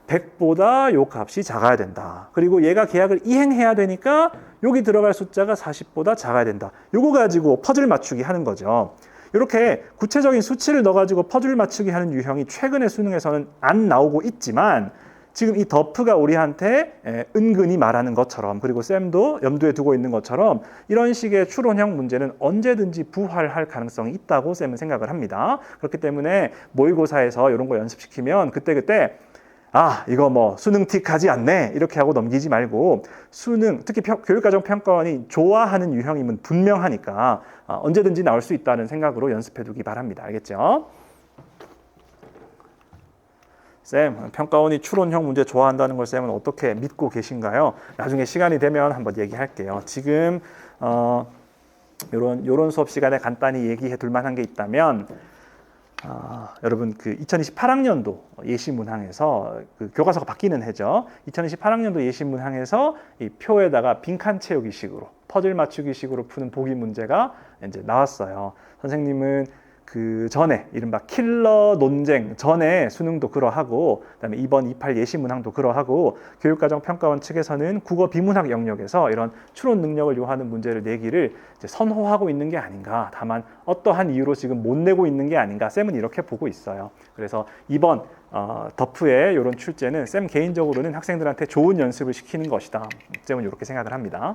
100보다 요 값이 작아야 된다. 그리고 얘가 계약을 이행해야 되니까 여기 들어갈 숫자가 40보다 작아야 된다. 요거 가지고 퍼즐 맞추기 하는 거죠. 이렇게 구체적인 수치를 넣어가지고 퍼즐 맞추기 하는 유형이 최근의 수능에서는 안 나오고 있지만, 지금 이 더프가 우리한테 은근히 말하는 것처럼, 그리고 쌤도 염두에 두고 있는 것처럼 이런 식의 추론형 문제는 언제든지 부활할 가능성이 있다고 쌤은 생각을 합니다. 그렇기 때문에 모의고사에서 이런 거 연습시키면 그때그때 이거 뭐 수능 틱 하지 않네 이렇게 하고 넘기지 말고, 수능, 특히 교육과정평가원이 좋아하는 유형임은 분명하니까 언제든지 나올 수 있다는 생각으로 연습해 두기 바랍니다. 알겠죠? 쌤, 평가원이 추론형 문제 좋아한다는 걸 쌤은 어떻게 믿고 계신가요? 나중에 시간이 되면 한번 얘기할게요. 지금 요런 수업 시간에 간단히 얘기해 둘 만한 게 있다면, 여러분 그 2028학년도 예시문항에서 그 교과서가 바뀌는 해죠. 2028학년도 예시문항에서 이 표에다가 빈칸 채우기 식으로 퍼즐 맞추기 식으로 푸는 보기 문제가 이제 나왔어요. 선생님은 그 전에 이른바 킬러 논쟁 전에 수능도 그러하고, 그다음에 이번 28 예시문항도 그러하고, 교육과정평가원 측에서는 국어 비문학 영역에서 이런 추론 능력을 요하는 문제를 내기를 이제 선호하고 있는 게 아닌가, 다만 어떠한 이유로 지금 못 내고 있는 게 아닌가, 쌤은 이렇게 보고 있어요. 그래서 이번 더프의 이런 출제는 쌤 개인적으로는 학생들한테 좋은 연습을 시키는 것이다. 쌤은 이렇게 생각을 합니다.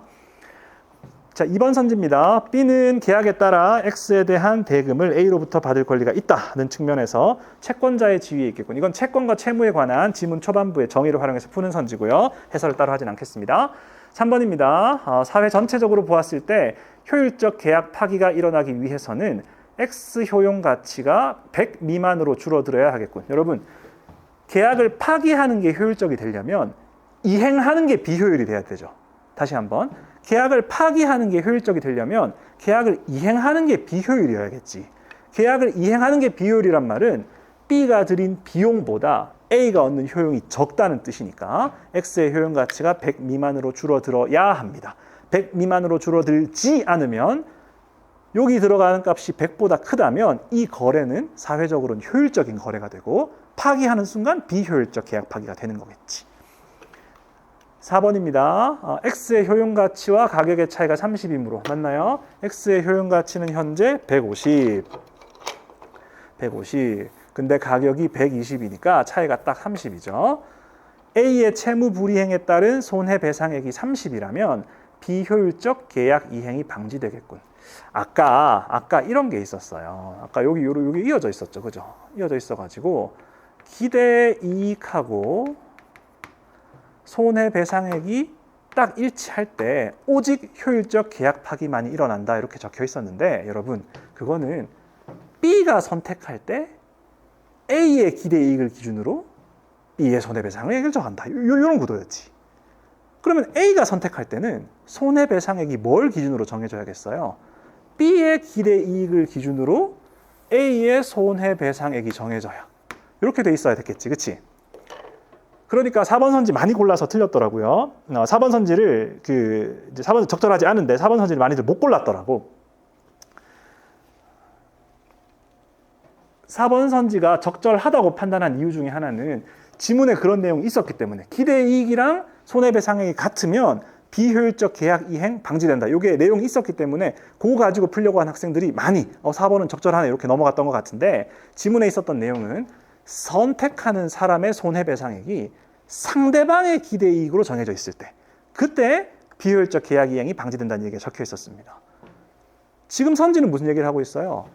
자, 2번 선지입니다. B는 계약에 따라 X에 대한 대금을 A로부터 받을 권리가 있다는 측면에서 채권자의 지위에 있겠군. 이건 채권과 채무에 관한 지문 초반부의 정의를 활용해서 푸는 선지고요. 해설을 따로 하진 않겠습니다. 3번입니다. 사회 전체적으로 보았을 때 효율적 계약 파기가 일어나기 위해서는 X 효용 가치가 100 미만으로 줄어들어야 하겠군. 여러분, 계약을 파기하는 게 효율적이 되려면 이행하는 게 비효율이 돼야 되죠. 다시 한번. 계약을 파기하는 게 효율적이 되려면 계약을 이행하는 게 비효율이어야겠지. 계약을 이행하는 게 비효율이란 말은 B가 들인 비용보다 A가 얻는 효용이 적다는 뜻이니까 X의 효용 가치가 100 미만으로 줄어들어야 합니다. 100 미만으로 줄어들지 않으면, 여기 들어가는 값이 100보다 크다면 이 거래는 사회적으로는 효율적인 거래가 되고, 파기하는 순간 비효율적 계약 파기가 되는 거겠지. 4번입니다. X의 효용 가치와 가격의 차이가 30이므로 맞나요? X의 효용 가치는 현재 150. 근데 가격이 120이니까 차이가 딱 30이죠. A의 채무 불이행에 따른 손해배상액이 30이라면 비효율적 계약 이행이 방지되겠군. 아까 이런 게 있었어요. 아까 여기 이어져 있었죠. 그죠? 이어져 있어가지고 기대 이익하고 손해배상액이 딱 일치할 때 오직 효율적 계약 파기만이 일어난다 이렇게 적혀 있었는데, 여러분 그거는 B가 선택할 때 A의 기대 이익을 기준으로 B의 손해배상액을 정한다. 이런 구도였지. 그러면 A가 선택할 때는 손해배상액이 뭘 기준으로 정해져야겠어요? B의 기대 이익을 기준으로 A의 손해배상액이 정해져야 이렇게 돼 있어야 됐겠지, 그치? 그러니까 4번 선지 많이 골라서 틀렸더라고요. 4번 선지를 이제 4번 적절하지 않은데 4번 선지를 많이들 못 골랐더라고. 4번 선지가 적절하다고 판단한 이유 중에 하나는 지문에 그런 내용이 있었기 때문에 기대이익이랑 손해배상액이 같으면 비효율적 계약 이행 방지된다. 이게 내용이 있었기 때문에 그거 가지고 풀려고 한 학생들이 많이 4번은 적절하네 이렇게 넘어갔던 것 같은데 지문에 있었던 내용은 선택하는 사람의 손해배상액이 상대방의 기대이익으로 정해져 있을 때 그때 비효율적 계약 이행이 방지된다는 얘기가 적혀 있었습니다. 지금 선지는 무슨 얘기를 하고 있어요?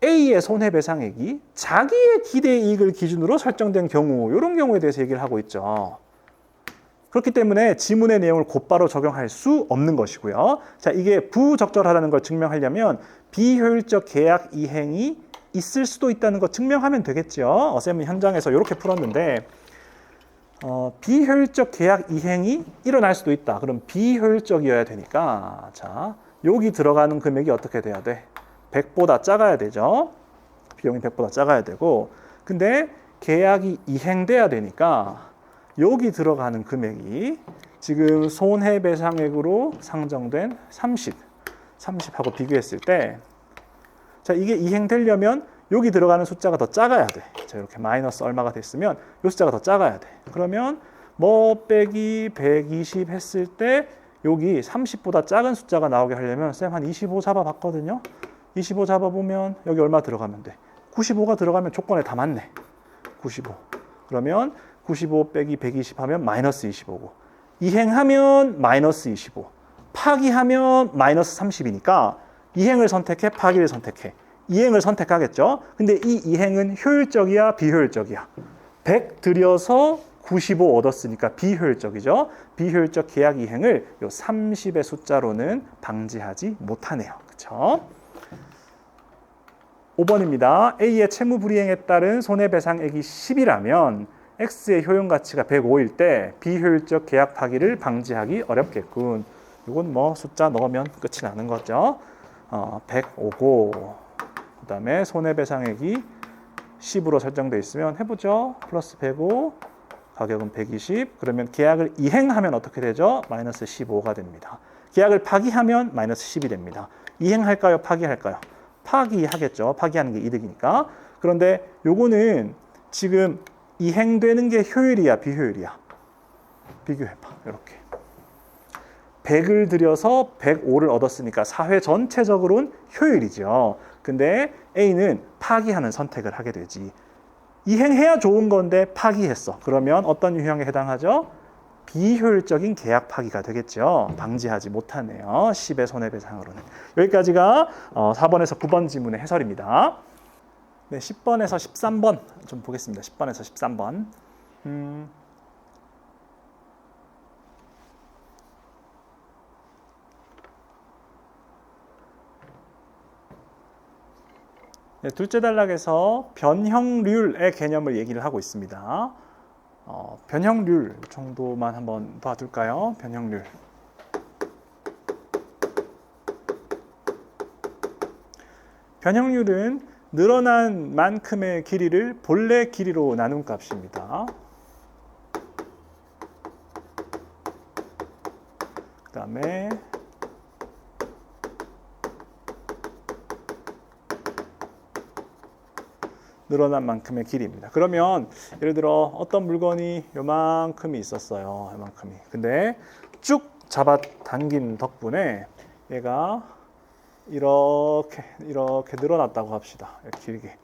A의 손해배상액이 자기의 기대이익을 기준으로 설정된 경우 이런 경우에 대해서 얘기를 하고 있죠. 그렇기 때문에 지문의 내용을 곧바로 적용할 수 없는 것이고요. 자, 이게 부적절하다는 걸 증명하려면 비효율적 계약 이행이 있을 수도 있다는 거 증명하면 되겠죠. 쌤은 현장에서 이렇게 풀었는데 비효율적 계약 이행이 일어날 수도 있다. 그럼 비효율적이어야 되니까 자, 여기 들어가는 금액이 어떻게 돼야 돼? 100보다 작아야 되죠. 비용이 100보다 작아야 되고 근데 계약이 이행돼야 되니까 여기 들어가는 금액이 지금 손해배상액으로 상정된 30하고 비교했을 때 자, 이게 이행되려면 여기 들어가는 숫자가 더 작아야 돼. 자, 이렇게 마이너스 얼마가 됐으면 이 숫자가 더 작아야 돼. 그러면 뭐 빼기 120 했을 때 여기 30보다 작은 숫자가 나오게 하려면 쌤 한 25 잡아봤거든요. 25 잡아보면 여기 얼마 들어가면 돼? 95가 들어가면 조건에 다 맞네. 95. 그러면 95 빼기 120 하면 마이너스 25고 이행하면 마이너스 25. 파기하면 마이너스 30이니까 이행을 선택해? 파기를 선택해? 이행을 선택하겠죠? 근데 이 이행은 효율적이야? 비효율적이야? 100 들여서 95 얻었으니까 비효율적이죠? 비효율적 계약 이행을 요 30의 숫자로는 방지하지 못하네요. 그렇죠? 5번입니다. A의 채무 불이행에 따른 손해배상액이 10이라면 X의 효용가치가 105일 때 비효율적 계약 파기를 방지하기 어렵겠군. 이건 뭐 숫자 넣으면 끝이 나는 거죠. 105고 그 다음에 손해배상액이 10으로 설정되어 있으면 해보죠. 플러스 105 가격은 120 그러면 계약을 이행하면 어떻게 되죠? 마이너스 15가 됩니다. 계약을 파기하면 마이너스 10이 됩니다. 이행할까요? 파기할까요? 파기하겠죠. 파기하는 게 이득이니까. 그런데 요거는 지금 이행되는 게 효율이야, 비효율이야? 비교해봐. 이렇게. 100을 들여서 105를 얻었으니까 사회 전체적으로는 효율이죠. 근데 A는 파기하는 선택을 하게 되지. 이행해야 좋은 건데 파기했어. 그러면 어떤 유형에 해당하죠? 비효율적인 계약 파기가 되겠죠. 방지하지 못하네요. 10의 손해배상으로는. 여기까지가 4번에서 9번 지문의 해설입니다. 네, 10번에서 13번 좀 보겠습니다. 10번에서 13번. 네, 둘째 단락에서 변형률의 개념을 얘기를 하고 있습니다. 변형률 정도만 한번 봐둘까요? 변형률. 변형률은 늘어난 만큼의 길이를 본래 길이로 나눈 값입니다. 그 다음에 늘어난 만큼의 길이입니다. 그러면 예를 들어 어떤 물건이 요만큼이 있었어요. 요만큼이. 근데 쭉 잡아당긴 덕분에 얘가 이렇게 늘어났다고 합시다. 이렇게 길게.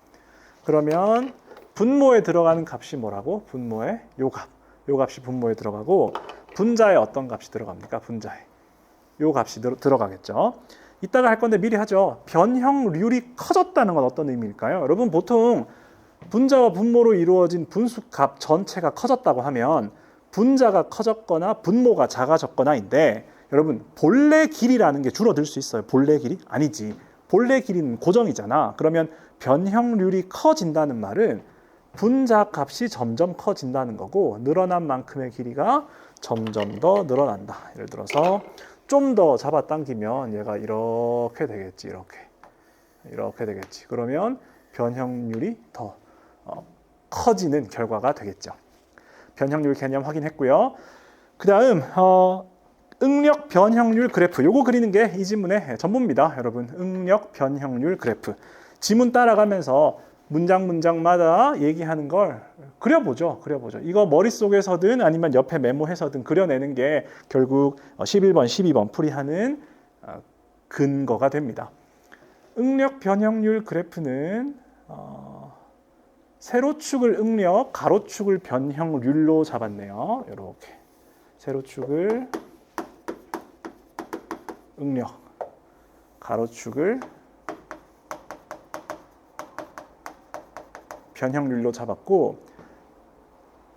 그러면 분모에 들어가는 값이 뭐라고? 분모에 요 값. 요 값이 분모에 들어가고 분자에 어떤 값이 들어갑니까? 분자에. 요 값이 들어가겠죠. 이따가 할 건데 미리 하죠. 변형률이 커졌다는 건 어떤 의미일까요? 여러분 보통 분자와 분모로 이루어진 분수값 전체가 커졌다고 하면 분자가 커졌거나 분모가 작아졌거나인데 여러분 본래 길이라는 게 줄어들 수 있어요. 본래 길이? 아니지. 본래 길이는 고정이잖아. 그러면 변형률이 커진다는 말은 분자 값이 점점 커진다는 거고 늘어난 만큼의 길이가 점점 더 늘어난다. 예를 들어서 좀 더 잡아당기면 얘가 이렇게 되겠지. 이렇게 되겠지. 그러면 변형률이 더 커지는 결과가 되겠죠. 변형률 개념 확인했고요. 그 다음 응력 변형률 그래프, 요거 그리는 게 이 지문의 전부입니다. 여러분, 응력 변형률 그래프. 지문 따라가면서 문장마다 얘기하는 걸 그려보죠. 이거 머릿속에서든 아니면 옆에 메모해서든 그려내는 게 결국 11번, 12번 풀이하는 근거가 됩니다. 응력 변형률 그래프는 세로축을 응력, 가로축을 변형률로 잡았네요. 이렇게 세로축을 응력, 가로축을 변형률로 잡았고,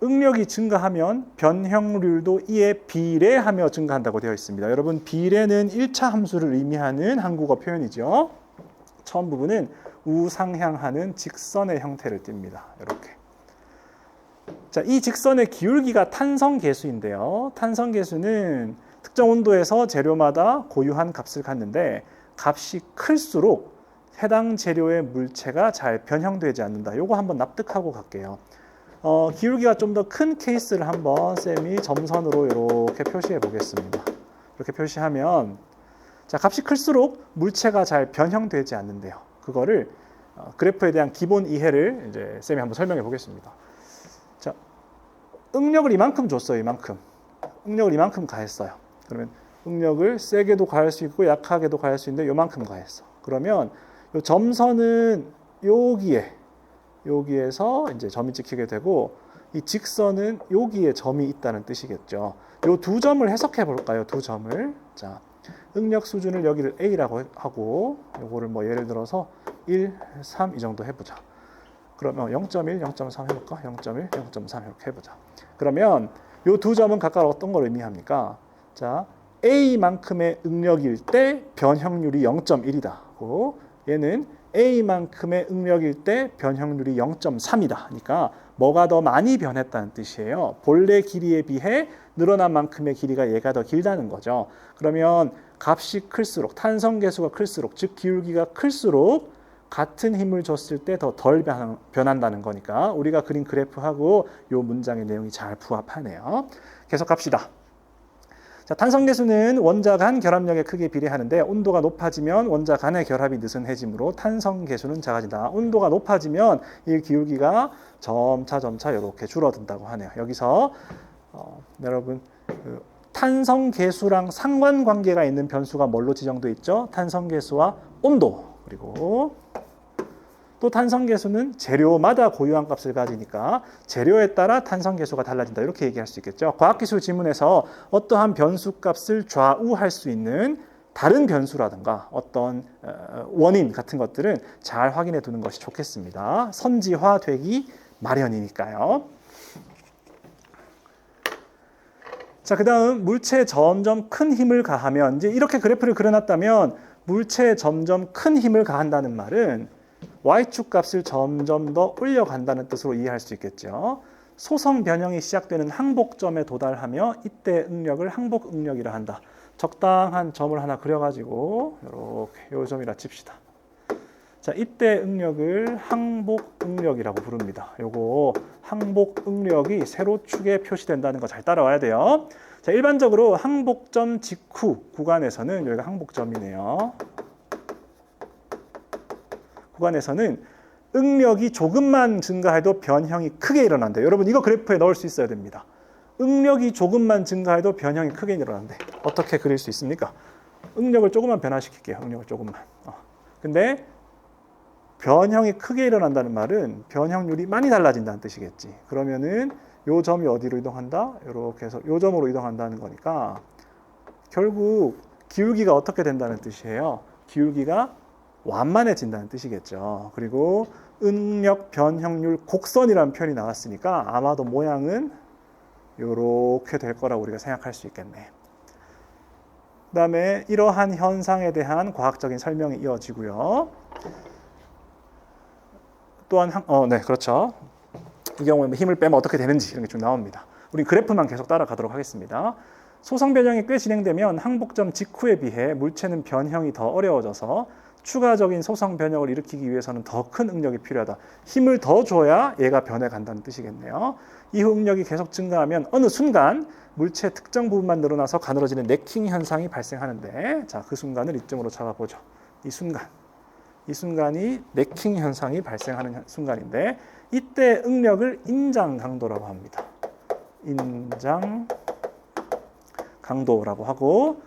응력이 증가하면 변형률도 이에 비례하며 증가한다고 되어 있습니다. 여러분, 비례는 1차 함수를 의미하는 한국어 표현이죠. 처음 부분은 우상향하는 직선의 형태를 띱니다. 이렇게. 자, 이 직선의 기울기가 탄성계수인데요. 탄성계수는 특정 온도에서 재료마다 고유한 값을 갖는데, 값이 클수록 해당 재료의 물체가 잘 변형되지 않는다. 요거 한번 납득하고 갈게요. 기울기가 좀 더 큰 케이스를 한번 쌤이 점선으로 이렇게 표시해 보겠습니다. 이렇게 표시하면, 자, 값이 클수록 물체가 잘 변형되지 않는데요. 그거를 그래프에 대한 기본 이해를 이제 쌤이 한번 설명해 보겠습니다. 자, 응력을 이만큼 줬어요. 이만큼. 응력을 이만큼 가했어요. 그러면 응력을 세게도 가할 수 있고 약하게도 가할 수 있는데 요만큼 가했어. 그러면 요 점선은 여기에서 이제 점이 찍히게 되고, 이 직선은 여기에 점이 있다는 뜻이겠죠. 요 두 점을 해석해 볼까요? 두 점을. 자, 응력 수준을 여기를 A라고 하고, 요거를 뭐 예를 들어서 1, 3 이 정도 해보자. 그러면 0.1, 0.3 해볼까? 0.1, 0.3 이렇게 해보자. 그러면 요 두 점은 각각 어떤 걸 의미합니까? 자, A만큼의 응력일 때 변형률이 0.1이다. 얘는 A만큼의 응력일 때 변형률이 0.3이다. 그러니까 뭐가 더 많이 변했다는 뜻이에요. 본래 길이에 비해 늘어난 만큼의 길이가 얘가 더 길다는 거죠. 그러면 값이 클수록, 탄성계수가 클수록, 즉 기울기가 클수록 같은 힘을 줬을 때 더 덜 변한다는 거니까 우리가 그린 그래프하고 이 문장의 내용이 잘 부합하네요. 계속 갑시다. 자, 탄성계수는 원자 간 결합력의 크기에 비례하는데, 온도가 높아지면 원자 간의 결합이 느슨해지므로 탄성계수는 작아진다. 온도가 높아지면 이 기울기가 점차 이렇게 줄어든다고 하네요. 여기서 여러분, 탄성계수랑 상관관계가 있는 변수가 뭘로 지정되어 있죠? 탄성계수와 온도, 그리고 또 탄성계수는 재료마다 고유한 값을 가지니까 재료에 따라 탄성계수가 달라진다. 이렇게 얘기할 수 있겠죠. 과학기술 지문에서 어떠한 변수값을 좌우할 수 있는 다른 변수라든가 어떤 원인 같은 것들은 잘 확인해 두는 것이 좋겠습니다. 선지화되기 마련이니까요. 자, 그 다음 물체에 점점 큰 힘을 가하면, 이제 이렇게 그래프를 그려놨다면 물체에 점점 큰 힘을 가한다는 말은 Y축 값을 점점 더 올려간다는 뜻으로 이해할 수 있겠죠. 소성 변형이 시작되는 항복점에 도달하며 이때 응력을 항복 응력이라 한다. 적당한 점을 하나 그려가지고 이렇게 요 점이라 칩시다. 자, 이때 응력을 항복 응력이라고 부릅니다. 요거 항복 응력이 세로축에 표시된다는 거 잘 따라와야 돼요. 자, 일반적으로 항복점 직후 구간에서는, 여기가 항복점이네요. 구간에서는 응력이 조금만 증가해도 변형이 크게 일어난대요. 여러분, 이거 그래프에 넣을 수 있어야 됩니다. 응력이 조금만 증가해도 변형이 크게 일어난대. 어떻게 그릴 수 있습니까? 응력을 조금만 변화시킬게요. 응력을 조금만. 근데 변형이 크게 일어난다는 말은 변형률이 많이 달라진다는 뜻이겠지. 그러면은 요 점이 어디로 이동한다? 이렇게 해서 요 점으로 이동한다는 거니까 결국 기울기가 어떻게 된다는 뜻이에요? 기울기가 완만해진다는 뜻이겠죠. 그리고 응력 변형률 곡선이라는 표현이 나왔으니까 아마도 모양은 이렇게 될 거라고 우리가 생각할 수 있겠네. 그 다음에 이러한 현상에 대한 과학적인 설명이 이어지고요. 또한 네, 그렇죠. 이 경우에 힘을 빼면 어떻게 되는지 이런 게 좀 나옵니다. 우리 그래프만 계속 따라가도록 하겠습니다. 소성 변형이 꽤 진행되면 항복점 직후에 비해 물체는 변형이 더 어려워져서 추가적인 소성 변형을 일으키기 위해서는 더 큰 응력이 필요하다. 힘을 더 줘야 얘가 변해간다는 뜻이겠네요. 이후 응력이 계속 증가하면 어느 순간 물체 특정 부분만 늘어나서 가늘어지는 네킹 현상이 발생하는데, 자, 그 순간을 이쯤으로 잡아보죠. 이 순간이 네킹 현상이 발생하는 순간인데, 이때 응력을 인장 강도라고 합니다. 인장 강도라고 하고,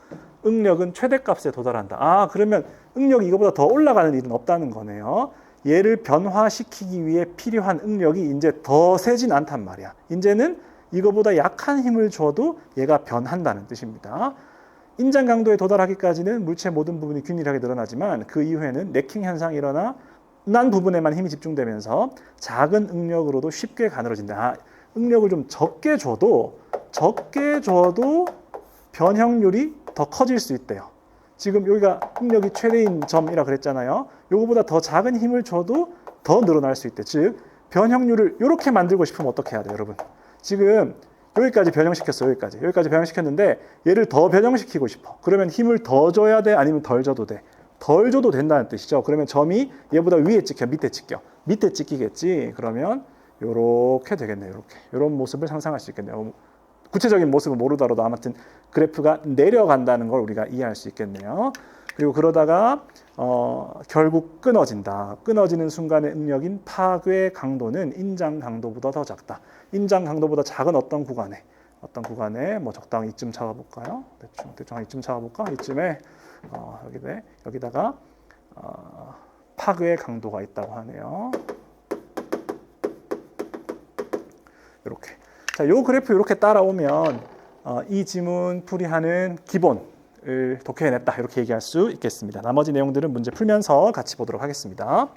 응력은 최대값에 도달한다. 아, 그러면 응력이 이거보다 더 올라가는 일은 없다는 거네요. 얘를 변화시키기 위해 필요한 응력이 이제 더 세진 않단 말이야. 이제는 이거보다 약한 힘을 줘도 얘가 변한다는 뜻입니다. 인장 강도에 도달하기까지는 물체 모든 부분이 균일하게 늘어나지만 그 이후에는 네킹 현상이 일어나 난 부분에만 힘이 집중되면서 작은 응력으로도 쉽게 가늘어진다. 아, 응력을 좀 적게 줘도 변형률이 더 커질 수 있대요. 지금 여기가 응력이 최대인 점이라 그랬잖아요. 요거보다 더 작은 힘을 줘도 더 늘어날 수 있대. 즉 변형률을 이렇게 만들고 싶으면 어떻게 해야 돼요, 여러분? 지금 여기까지 변형시켰어. 여기까지 변형시켰는데 얘를 더 변형시키고 싶어. 그러면 힘을 더 줘야 돼? 아니면 덜 줘도 돼? 덜 줘도 된다는 뜻이죠. 그러면 점이 얘보다 위에 찍혀? 밑에 찍혀? 밑에 찍히겠지. 그러면 요렇게 되겠네요. 요런 모습을 상상할 수 있겠네요. 구체적인 모습은 모르더라도 아무튼 그래프가 내려간다는 걸 우리가 이해할 수 있겠네요. 그리고 그러다가 결국 끊어진다. 끊어지는 순간의 응력인 파괴 강도는 인장 강도보다 더 작다. 인장 강도보다 작은 어떤 구간에 뭐 적당히 이쯤 잡아볼까요? 대충 이쯤 잡아볼까? 이쯤에 여기다가 파괴 강도가 있다고 하네요. 이렇게. 자, 요 그래프 이렇게 따라오면 이 지문 풀이하는 기본을 독해내냈다 이렇게 얘기할 수 있겠습니다. 나머지 내용들은 문제 풀면서 같이 보도록 하겠습니다.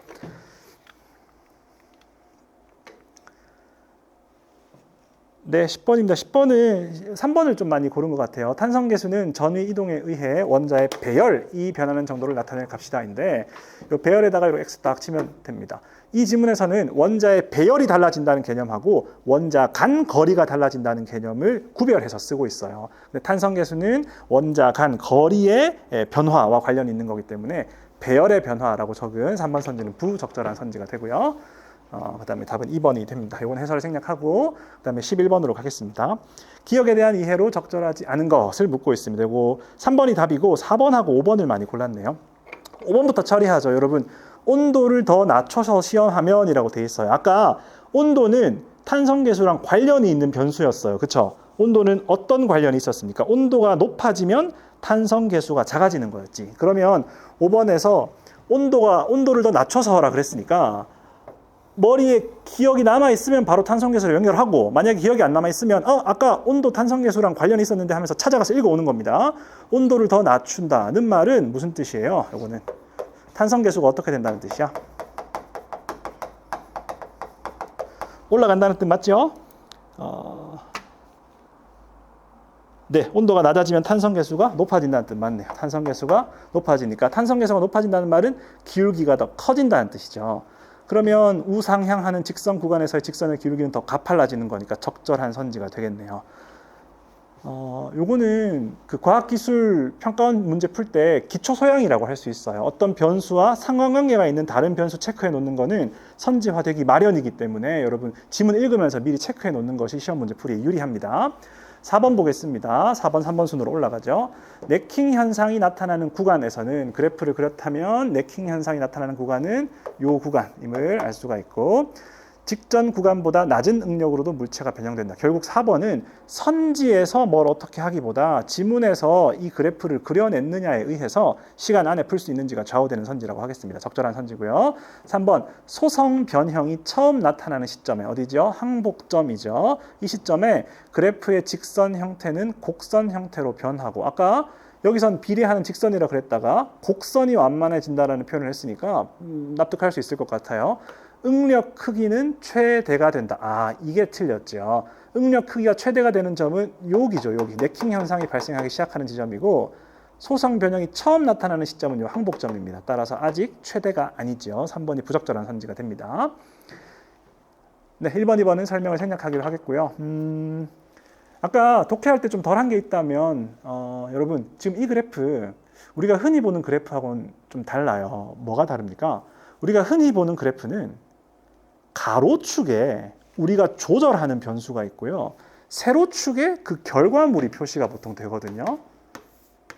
네, 10번입니다. 10번은 3번을 좀 많이 고른 것 같아요. 탄성계수는 전위 이동에 의해 원자의 배열이 변하는 정도를 나타낼 값이다인데 이 배열에다가 이렇게 x 딱 치면 됩니다. 이 지문에서는 원자의 배열이 달라진다는 개념하고 원자 간 거리가 달라진다는 개념을 구별해서 쓰고 있어요. 근데 탄성계수는 원자 간 거리의 변화와 관련이 있는 거기 때문에 배열의 변화라고 적은 3번 선지는 부적절한 선지가 되고요. 그 다음에 답은 2번이 됩니다. 이건 해설을 생략하고 그 다음에 11번으로 가겠습니다. 기억에 대한 이해로 적절하지 않은 것을 묻고 있습니다. 이거 3번이 답이고 4번하고 5번을 많이 골랐네요. 5번부터 처리하죠. 여러분, 온도를 더 낮춰서 시험하면 이라고 돼 있어요. 아까 온도는 탄성계수랑 관련이 있는 변수였어요. 그렇죠? 온도는 어떤 관련이 있었습니까? 온도가 높아지면 탄성계수가 작아지는 거였지. 그러면 5번에서 온도를 더 낮춰서 하라 그랬으니까 머리에 기억이 남아있으면 바로 탄성계수를 연결하고, 만약에 기억이 안 남아있으면 아까 온도 탄성계수랑 관련이 있었는데 하면서 찾아가서 읽어오는 겁니다. 온도를 더 낮춘다는 말은 무슨 뜻이에요? 이거는 탄성계수가 어떻게 된다는 뜻이야? 올라간다는 뜻 맞죠? 네, 온도가 낮아지면 탄성계수가 높아진다는 뜻 맞네요. 탄성계수가 높아지니까 탄성계수가 높아진다는 말은 기울기가 더 커진다는 뜻이죠. 그러면 우상향하는 직선 구간에서의 직선의 기울기는 더 가팔라지는 거니까 적절한 선지가 되겠네요. 요거는 그 과학기술 평가원 문제 풀 때 기초 소양이라고 할 수 있어요. 어떤 변수와 상관관계가 있는 다른 변수 체크해 놓는 거는 선지화되기 마련이기 때문에 여러분 지문 읽으면서 미리 체크해 놓는 것이 시험 문제 풀이에 유리합니다. 4번 보겠습니다. 4번, 3번 순으로 올라가죠. 네킹 현상이 나타나는 구간에서는 그래프를 그렸다면 네킹 현상이 나타나는 구간은 이 구간임을 알 수가 있고 직전 구간보다 낮은 응력으로도 물체가 변형된다. 결국 4번은 선지에서 뭘 어떻게 하기보다 지문에서 이 그래프를 그려냈느냐에 의해서 시간 안에 풀 수 있는지가 좌우되는 선지라고 하겠습니다. 적절한 선지고요. 3번 소성 변형이 처음 나타나는 시점에 어디죠? 항복점이죠. 이 시점에 그래프의 직선 형태는 곡선 형태로 변하고 아까 여기선 비례하는 직선이라 그랬다가 곡선이 완만해진다라는 표현을 했으니까 납득할 수 있을 것 같아요. 응력 크기는 최대가 된다. 아, 이게 틀렸죠. 응력 크기가 최대가 되는 점은 여기죠. 여기 네킹 현상이 발생하기 시작하는 지점이고 소성 변형이 처음 나타나는 시점은 이 항복점입니다. 따라서 아직 최대가 아니죠. 3번이 부적절한 선지가 됩니다. 네, 1번, 2번은 설명을 생략하기로 하겠고요. 아까 독해할 때 좀 덜한 게 있다면 여러분 지금 이 그래프 우리가 흔히 보는 그래프하고는 좀 달라요. 뭐가 다릅니까? 우리가 흔히 보는 그래프는 가로축에 우리가 조절하는 변수가 있고요. 세로축에 그 결과물이 표시가 보통 되거든요.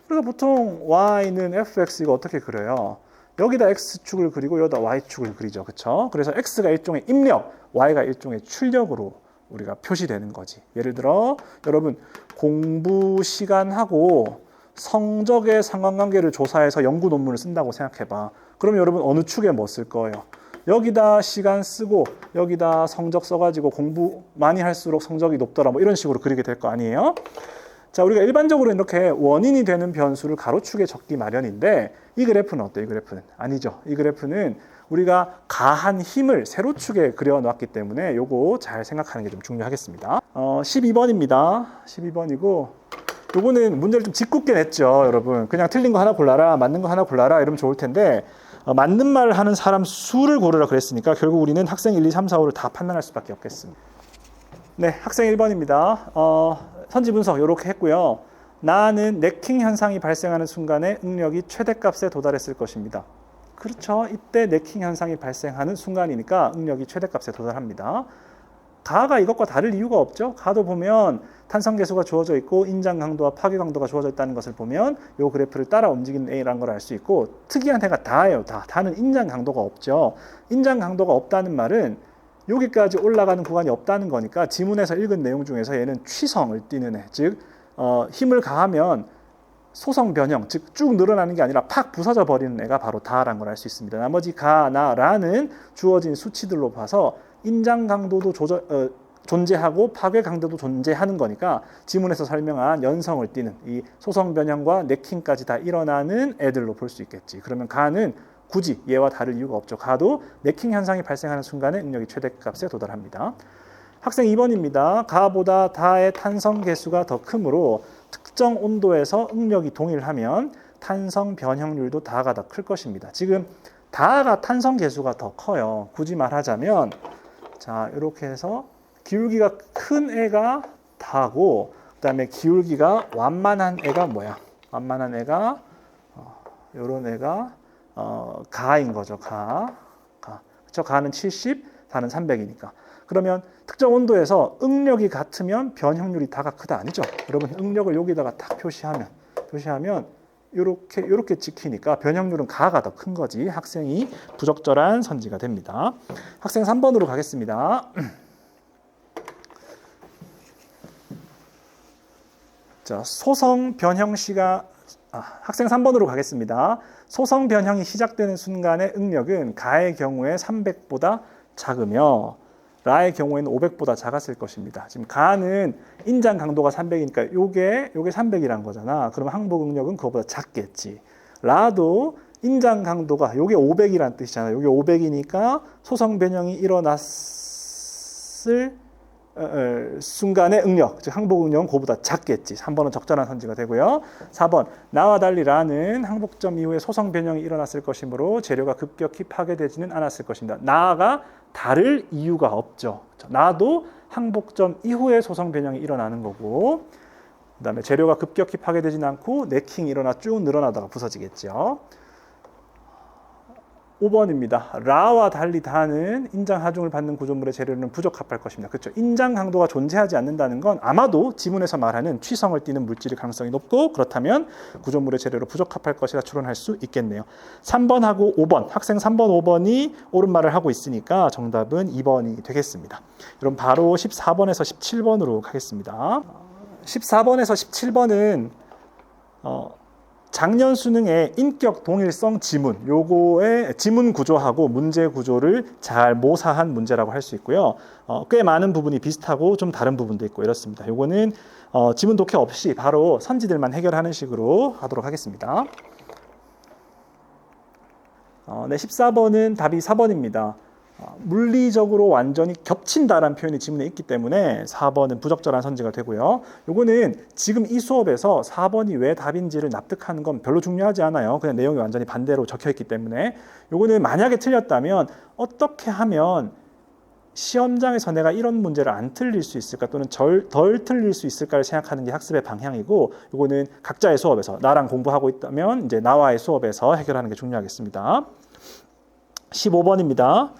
그러니까 보통 y는 fx 이거 어떻게 그려요? 여기다 x축을 그리고 여기다 y축을 그리죠. 그렇죠? 그래서 x가 일종의 입력, y가 일종의 출력으로 우리가 표시되는 거지. 예를 들어 여러분 공부 시간하고 성적의 상관관계를 조사해서 연구 논문을 쓴다고 생각해봐. 그럼 여러분 어느 축에 뭐 쓸 거예요? 여기다 시간 쓰고 여기다 성적 써가지고 공부 많이 할수록 성적이 높더라 뭐 이런 식으로 그리게 될 거 아니에요? 자, 우리가 일반적으로 이렇게 원인이 되는 변수를 가로축에 적기 마련인데 이 그래프는 어때요? 이 그래프는 아니죠. 이 그래프는 우리가 가한 힘을 세로축에 그려놨기 때문에 요거 잘 생각하는 게 좀 중요하겠습니다. 12번입니다. 12번이고 요거는 문제를 좀 짓궂게 냈죠, 여러분. 그냥 틀린 거 하나 골라라, 맞는 거 하나 골라라 이러면 좋을 텐데 맞는 말을 하는 사람 수를 고르라 그랬으니까 결국 우리는 학생 1, 2, 3, 4, 5를 다 판단할 수밖에 없겠습니다. 네, 학생 1번입니다. 선지 분석 이렇게 했고요. 나는 네킹 현상이 발생하는 순간에 응력이 최대값에 도달했을 것입니다. 그렇죠. 이때 네킹 현상이 발생하는 순간이니까 응력이 최대값에 도달합니다. 가가 이것과 다를 이유가 없죠. 가도 보면 탄성 계수가 주어져 있고 인장 강도와 파괴 강도가 주어져 있다는 것을 보면 이 그래프를 따라 움직이는 A라는 걸 알 수 있고 특이한 해가 다예요. 다는 인장 강도가 없죠. 인장 강도가 없다는 말은 여기까지 올라가는 구간이 없다는 거니까 지문에서 읽은 내용 중에서 얘는 취성을 띠는 애, 즉 힘을 가하면 소성 변형, 즉 쭉 늘어나는 게 아니라 팍 부서져 버리는 애가 바로 다라는 걸 알 수 있습니다. 나머지 가, 나, 라는 주어진 수치들로 봐서 인장 강도도 존재하고 파괴 강도도 존재하는 거니까 지문에서 설명한 연성을 띠는 이 소성 변형과 네킹까지 다 일어나는 애들로 볼 수 있겠지. 그러면 가는 굳이 얘와 다를 이유가 없죠. 가도 네킹 현상이 발생하는 순간에 응력이 최대값에 도달합니다. 학생 2번입니다. 가보다 다의 탄성 계수가 더 크므로 특정 온도에서 응력이 동일하면 탄성 변형률도 다가 더 클 것입니다. 지금 다가 탄성 계수가 더 커요. 굳이 말하자면 자, 이렇게 해서 기울기가 큰 애가 다고 그다음에 기울기가 완만한 애가 뭐야? 완만한 애가 요런 애가 가인 거죠. 가. 그렇죠? 가는 70, 다는 300이니까. 그러면 특정 온도에서 응력이 같으면 변형률이 다가 크다 아니죠? 여러분 응력을 여기다가 딱 표시하면 이렇게 찍히니까 변형률은 가가 더 큰 거지. 학생이 부적절한 선지가 됩니다. 학생 3번으로 가겠습니다. 자, 소성 변형 시가 학생 3번으로 가겠습니다. 소성 변형이 시작되는 순간의 응력은 가의 경우에 300보다 작으며 라의 경우에는 500보다 작았을 것입니다. 지금 가는 인장 강도가 300이니까 요게 300이란 거잖아. 그럼 항복 응력은 그거보다 작겠지. 라도 인장 강도가 요게 500이란 뜻이잖아. 요게 500이니까 소성 변형이 일어났을 순간의 응력, 즉 항복 응력은 그거보다 작겠지. 3번은 적절한 선지가 되고요. 4번 나와 달리 라는 항복점 이후에 소성 변형이 일어났을 것이므로 재료가 급격히 파괴되지는 않았을 것입니다. 나가 다를 이유가 없죠. 나도 항복점 이후에 소성 변형이 일어나는 거고 그 다음에 재료가 급격히 파괴되지는 않고 네킹이 일어나 쭉 늘어나다가 부서지겠죠. 5번입니다. 라와 달리 다는 인장 하중을 받는 구조물의 재료는 부적합할 것입니다. 그렇죠. 인장 강도가 존재하지 않는다는 건 아마도 지문에서 말하는 취성을 띠는 물질일 가능성이 높고 그렇다면 구조물의 재료로 부적합할 것이라 추론할 수 있겠네요. 3번하고 5번, 학생 3번, 5번이 옳은 말을 하고 있으니까 정답은 2번이 되겠습니다. 그럼 바로 14번에서 17번으로 가겠습니다. 14번에서 17번은 작년 수능의 인격 동일성 지문, 요거의 지문 구조하고 문제 구조를 잘 모사한 문제라고 할 수 있고요. 꽤 많은 부분이 비슷하고 좀 다른 부분도 있고 이렇습니다. 요거는 지문 독해 없이 바로 선지들만 해결하는 식으로 하도록 하겠습니다. 네, 14번은 답이 4번입니다. 물리적으로 완전히 겹친다라는 표현이 지문에 있기 때문에 4번은 부적절한 선지가 되고요. 요거는 지금 이 수업에서 4번이 왜 답인지를 납득하는 건 별로 중요하지 않아요. 그냥 내용이 완전히 반대로 적혀 있기 때문에 요거는 만약에 틀렸다면 어떻게 하면 시험장에서 내가 이런 문제를 안 틀릴 수 있을까 또는 덜 틀릴 수 있을까를 생각하는 게 학습의 방향이고, 이거는 각자의 수업에서 나랑 공부하고 있다면 이제 나와의 수업에서 해결하는 게 중요하겠습니다. 15번입니다.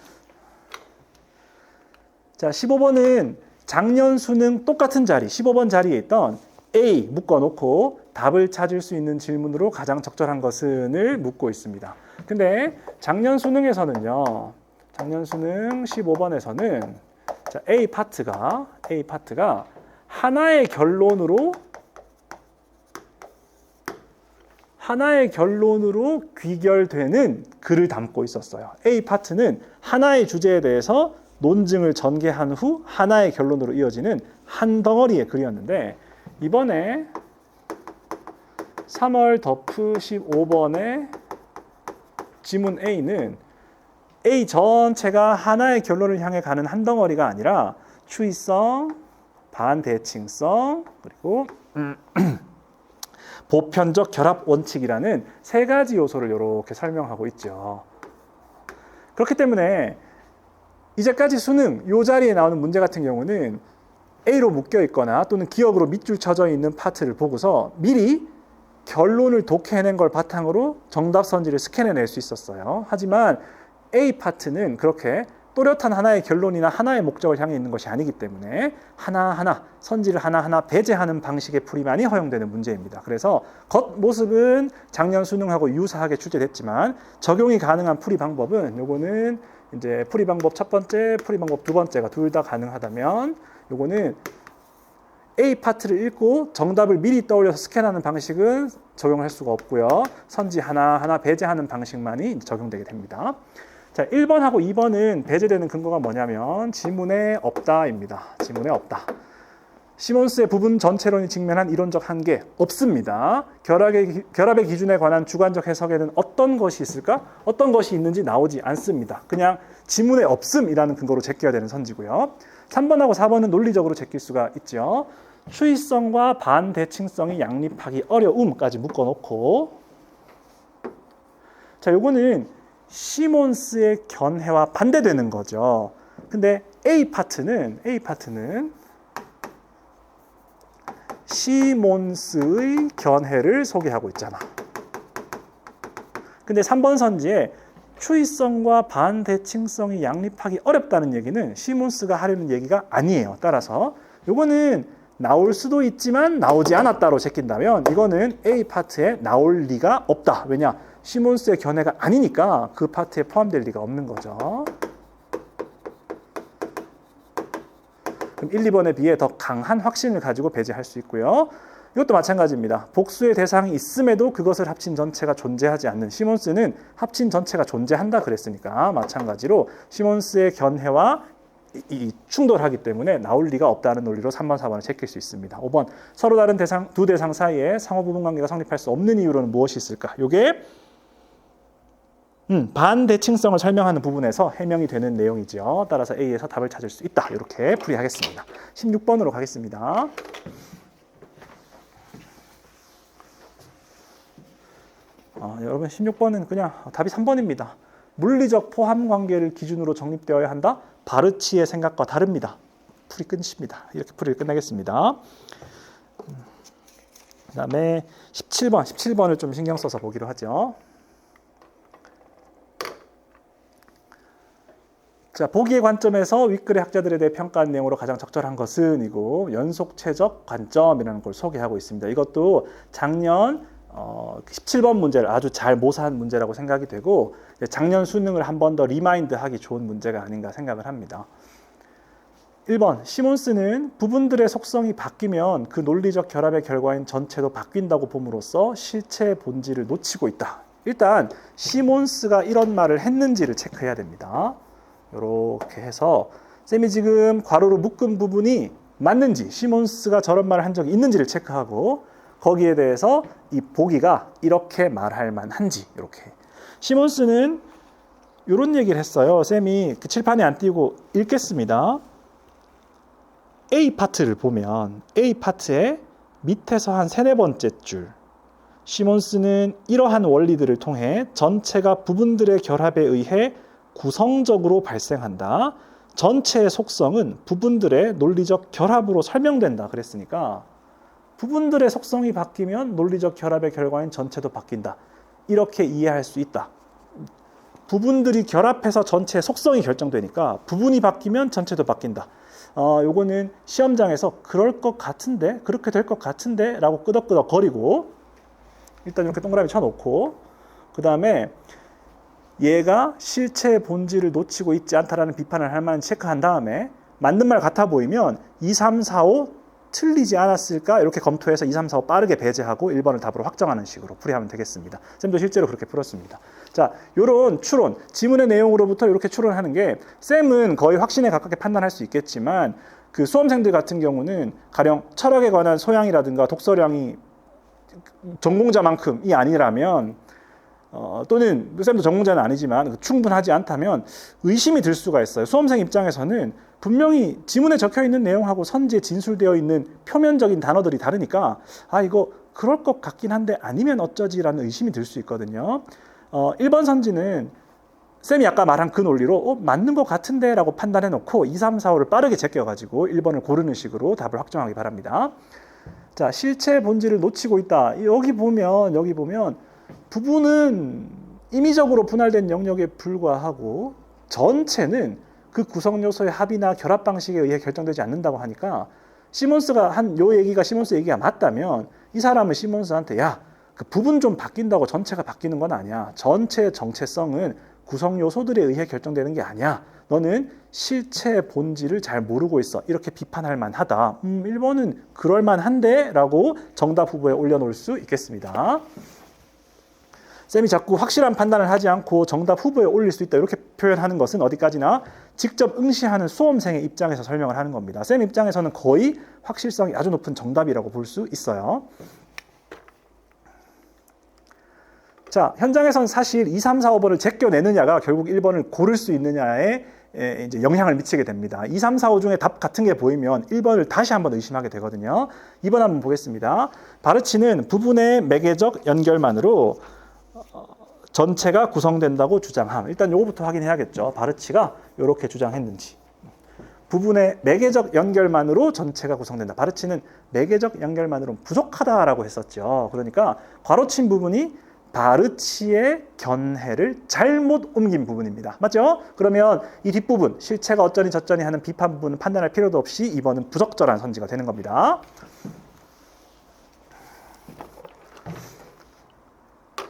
자, 15번은 작년 수능 똑같은 자리, 15번 자리에 있던 A 묶어놓고 답을 찾을 수 있는 질문으로 가장 적절한 것은을 묻고 있습니다. 근데 작년 수능에서는요, 작년 수능 15번에서는 자, A 파트가 하나의 결론으로 귀결되는 글을 담고 있었어요. A 파트는 하나의 주제에 대해서 논증을 전개한 후 하나의 결론으로 이어지는 한 덩어리의 글이었는데, 이번에 3월 덮프 15번의 지문 A는 A 전체가 하나의 결론을 향해 가는 한 덩어리가 아니라 추이성, 반대칭성, 그리고 보편적 결합 원칙이라는 세 가지 요소를 이렇게 설명하고 있죠. 그렇기 때문에 이제까지 수능 이 자리에 나오는 문제 같은 경우는 A로 묶여 있거나 또는 기억으로 밑줄 쳐져 있는 파트를 보고서 미리 결론을 독해낸 걸 바탕으로 정답 선지를 스캔해낼 수 있었어요. 하지만 A 파트는 그렇게 또렷한 하나의 결론이나 하나의 목적을 향해 있는 것이 아니기 때문에 하나하나 선지를 하나하나 배제하는 방식의 풀이만이 허용되는 문제입니다. 그래서 겉모습은 작년 수능하고 유사하게 출제됐지만 적용이 가능한 풀이 방법은, 요거는 이제 풀이 방법 첫 번째, 풀이 방법 두 번째가 둘 다 가능하다면 요거는 A 파트를 읽고 정답을 미리 떠올려서 스캔하는 방식은 적용할 수가 없고요. 선지 하나하나 배제하는 방식만이 적용되게 됩니다. 자, 1번하고 2번은 배제되는 근거가 뭐냐면 지문에 없다입니다. 지문에 없다. 시몬스의 부분 전체론이 직면한 이론적 한계 없습니다. 결합의 기준에 관한 주관적 해석에는 어떤 것이 있을까? 어떤 것이 있는지 나오지 않습니다. 그냥 지문에 없음이라는 근거로 제껴야 되는 선지고요. 3번하고 4번은 논리적으로 제낄 수가 있죠. 추이성과 반대칭성이 양립하기 어려움까지 묶어놓고, 자, 요거는 시몬스의 견해와 반대되는 거죠. 근데 A 파트는 시몬스의 견해를 소개하고 있잖아. 근데 3번 선지에 추이성과 반대칭성이 양립하기 어렵다는 얘기는 시몬스가 하려는 얘기가 아니에요. 따라서 요거는 나올 수도 있지만 나오지 않았다로 제낀다면 이거는 A 파트에 나올 리가 없다. 왜냐? 시몬스의 견해가 아니니까 그 파트에 포함될 리가 없는 거죠. 그럼 1, 2번에 비해 더 강한 확신을 가지고 배제할 수 있고요. 이것도 마찬가지입니다. 복수의 대상이 있음에도 그것을 합친 전체가 존재하지 않는, 시몬스는 합친 전체가 존재한다 그랬으니까 마찬가지로 시몬스의 견해와 충돌하기 때문에 나올 리가 없다는 논리로 3번, 4번을 제낄 수 있습니다. 5번, 서로 다른 두 대상 사이에 상호 부분 관계가 성립할 수 없는 이유로는 무엇이 있을까? 이게 반대칭성을 설명하는 부분에서 해명이 되는 내용이죠. 따라서 A에서 답을 찾을 수 있다. 이렇게 풀이하겠습니다. 16번으로 가겠습니다. 여러분 16번은 그냥 답이 3번입니다. 물리적 포함 관계를 기준으로 정립되어야 한다. 바르치의 생각과 다릅니다. 풀이 끝입니다. 이렇게 풀이를 끝내겠습니다. 그 다음에 17번을 좀 신경 써서 보기로 하죠. 자, 보기의 관점에서 윗글의 학자들에 대해 평가한 내용으로 가장 적절한 것은 이고 연속체적 관점이라는 걸 소개하고 있습니다. 이것도 작년 17번 문제를 아주 잘 모사한 문제라고 생각이 되고 작년 수능을 한 번 더 리마인드하기 좋은 문제가 아닌가 생각을 합니다. 1번, 시몬스는 부분들의 속성이 바뀌면 그 논리적 결합의 결과인 전체도 바뀐다고 봄으로써 실체의 본질을 놓치고 있다. 일단 시몬스가 이런 말을 했는지를 체크해야 됩니다. 이렇게 해서 쌤이 지금 괄호로 묶은 부분이 맞는지, 시몬스가 저런 말을 한 적이 있는지를 체크하고 거기에 대해서 이 보기가 이렇게 말할 만한지. 이렇게 시몬스는 이런 얘기를 했어요. 쌤이 그 칠판에 안 띄우고 읽겠습니다. A 파트를 보면 A 파트의 밑에서 한 3, 4번째 줄, 시몬스는 이러한 원리들을 통해 전체가 부분들의 결합에 의해 구성적으로 발생한다. 전체의 속성은 부분들의 논리적 결합으로 설명된다 그랬으니까 부분들의 속성이 바뀌면 논리적 결합의 결과인 전체도 바뀐다. 이렇게 이해할 수 있다. 부분들이 결합해서 전체의 속성이 결정되니까 부분이 바뀌면 전체도 바뀐다. 요거는 시험장에서 그럴 것 같은데, 그렇게 될 것 같은데 라고 끄덕끄덕 거리고 일단 이렇게 동그라미 쳐놓고 그 다음에 얘가 실체의 본질을 놓치고 있지 않다라는 비판을 할 만한 체크한 다음에 맞는 말 같아 보이면 2, 3, 4, 5 틀리지 않았을까 이렇게 검토해서 2, 3, 4, 5 빠르게 배제하고 1번을 답으로 확정하는 식으로 풀이하면 되겠습니다. 쌤도 실제로 그렇게 풀었습니다. 자, 요런 추론, 지문의 내용으로부터 이렇게 추론하는 게 쌤은 거의 확신에 가깝게 판단할 수 있겠지만 그 수험생들 같은 경우는 가령 철학에 관한 소양이라든가 독서량이 전공자만큼이 아니라면 또는 쌤도 전공자는 아니지만 충분하지 않다면 의심이 들 수가 있어요. 수험생 입장에서는 분명히 지문에 적혀있는 내용하고 선지에 진술되어 있는 표면적인 단어들이 다르니까 이거 그럴 것 같긴 한데 아니면 어쩌지라는 의심이 들 수 있거든요. 1번 선지는 쌤이 아까 말한 그 논리로 맞는 것 같은데 라고 판단해 놓고 2, 3, 4, 5를 빠르게 제껴가지고 1번을 고르는 식으로 답을 확정하기 바랍니다. 자, 실체의 본질을 놓치고 있다. 여기 보면 부분은 임의적으로 분할된 영역에 불과하고 전체는 그 구성 요소의 합이나 결합 방식에 의해 결정되지 않는다고 하니까 시몬스가 한 요 얘기가 시몬스 얘기가 맞다면 이 사람은 시몬스한테 그 부분 좀 바뀐다고 전체가 바뀌는 건 아니야. 전체의 정체성은 구성 요소들에 의해 결정되는 게 아니야. 너는 실체의 본질을 잘 모르고 있어. 이렇게 비판할 만하다. 1번은 그럴 만한데 라고 정답 후보에 올려놓을 수 있겠습니다. 쌤이 자꾸 확실한 판단을 하지 않고 정답 후보에 올릴 수 있다 이렇게 표현하는 것은 어디까지나 직접 응시하는 수험생의 입장에서 설명을 하는 겁니다. 쌤 입장에서는 거의 확실성이 아주 높은 정답이라고 볼 수 있어요. 자, 현장에서는 사실 2, 3, 4, 5번을 제껴내느냐가 결국 1번을 고를 수 있느냐에 이제 영향을 미치게 됩니다. 2, 3, 4, 5 중에 답 같은 게 보이면 1번을 다시 한번 의심하게 되거든요. 2번 한번 보겠습니다. 바르치는 부분의 매개적 연결만으로 전체가 구성된다고 주장함. 일단 요거부터 확인해야겠죠. 바르치가 이렇게 주장했는지. 부분의 매개적 연결만으로 전체가 구성된다. 바르치는 매개적 연결만으로는 부족하다라고 했었죠. 그러니까 괄호친 부분이 바르치의 견해를 잘못 옮긴 부분입니다. 맞죠? 그러면 이 뒷부분, 실체가 어쩌니 저쩌니 하는 비판 부분은 판단할 필요도 없이 2번은 부적절한 선지가 되는 겁니다.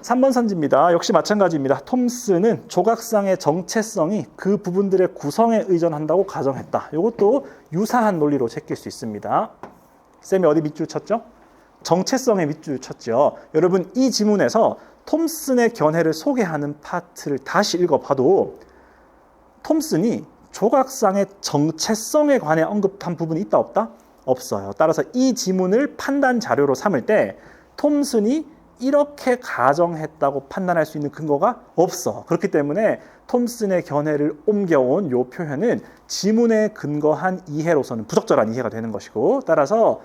3번 선지입니다. 역시 마찬가지입니다. 톰슨은 조각상의 정체성이 그 부분들의 구성에 의존한다고 가정했다. 이것도 유사한 논리로 제낄 수 있습니다. 쌤이 어디 밑줄 쳤죠? 정체성에 밑줄 쳤죠. 여러분 이 지문에서 톰슨의 견해를 소개하는 파트를 다시 읽어봐도 톰슨이 조각상의 정체성에 관해 언급한 부분이 있다 없다? 없어요. 따라서 이 지문을 판단 자료로 삼을 때 톰슨이 이렇게 가정했다고 판단할 수 있는 근거가 없어. 그렇기 때문에 톰슨의 견해를 옮겨온 이 표현은 지문에 근거한 이해로서는 부적절한 이해가 되는 것이고 따라서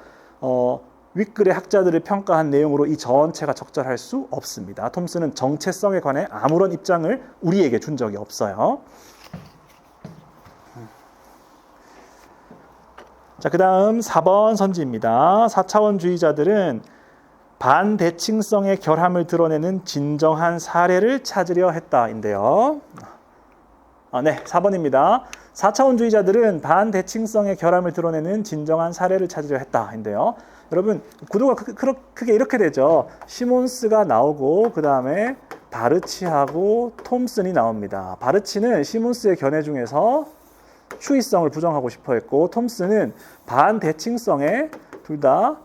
윗글의 학자들을 평가한 내용으로 이 전체가 적절할 수 없습니다. 톰슨은 정체성에 관해 아무런 입장을 우리에게 준 적이 없어요. 자, 그 다음 4번 선지입니다. 4차원주의자들은 반대칭성의 결함을 드러내는 진정한 사례를 찾으려 했다인데요. 네, 4번입니다. 4차원주의자들은 반대칭성의 결함을 드러내는 진정한 사례를 찾으려 했다인데요. 여러분 구도가 크게 이렇게 되죠. 시몬스가 나오고 그 다음에 바르치하고 톰슨이 나옵니다. 바르치는 시몬스의 견해 중에서 추이성을 부정하고 싶어 했고 톰슨은 반대칭성에 둘 다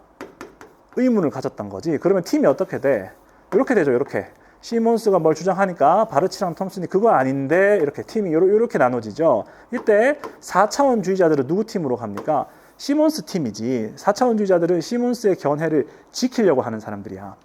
의문을 가졌던 거지. 그러면 팀이 어떻게 돼? 이렇게 되죠. 이렇게 시몬스가 뭘 주장하니까 바르치랑 톰슨이 그거 아닌데 이렇게 팀이 이렇게 나눠지죠. 이때 4차원주의자들은 누구 팀으로 갑니까? 시몬스 팀이지. 4차원주의자들은 시몬스의 견해를 지키려고 하는 사람들이야.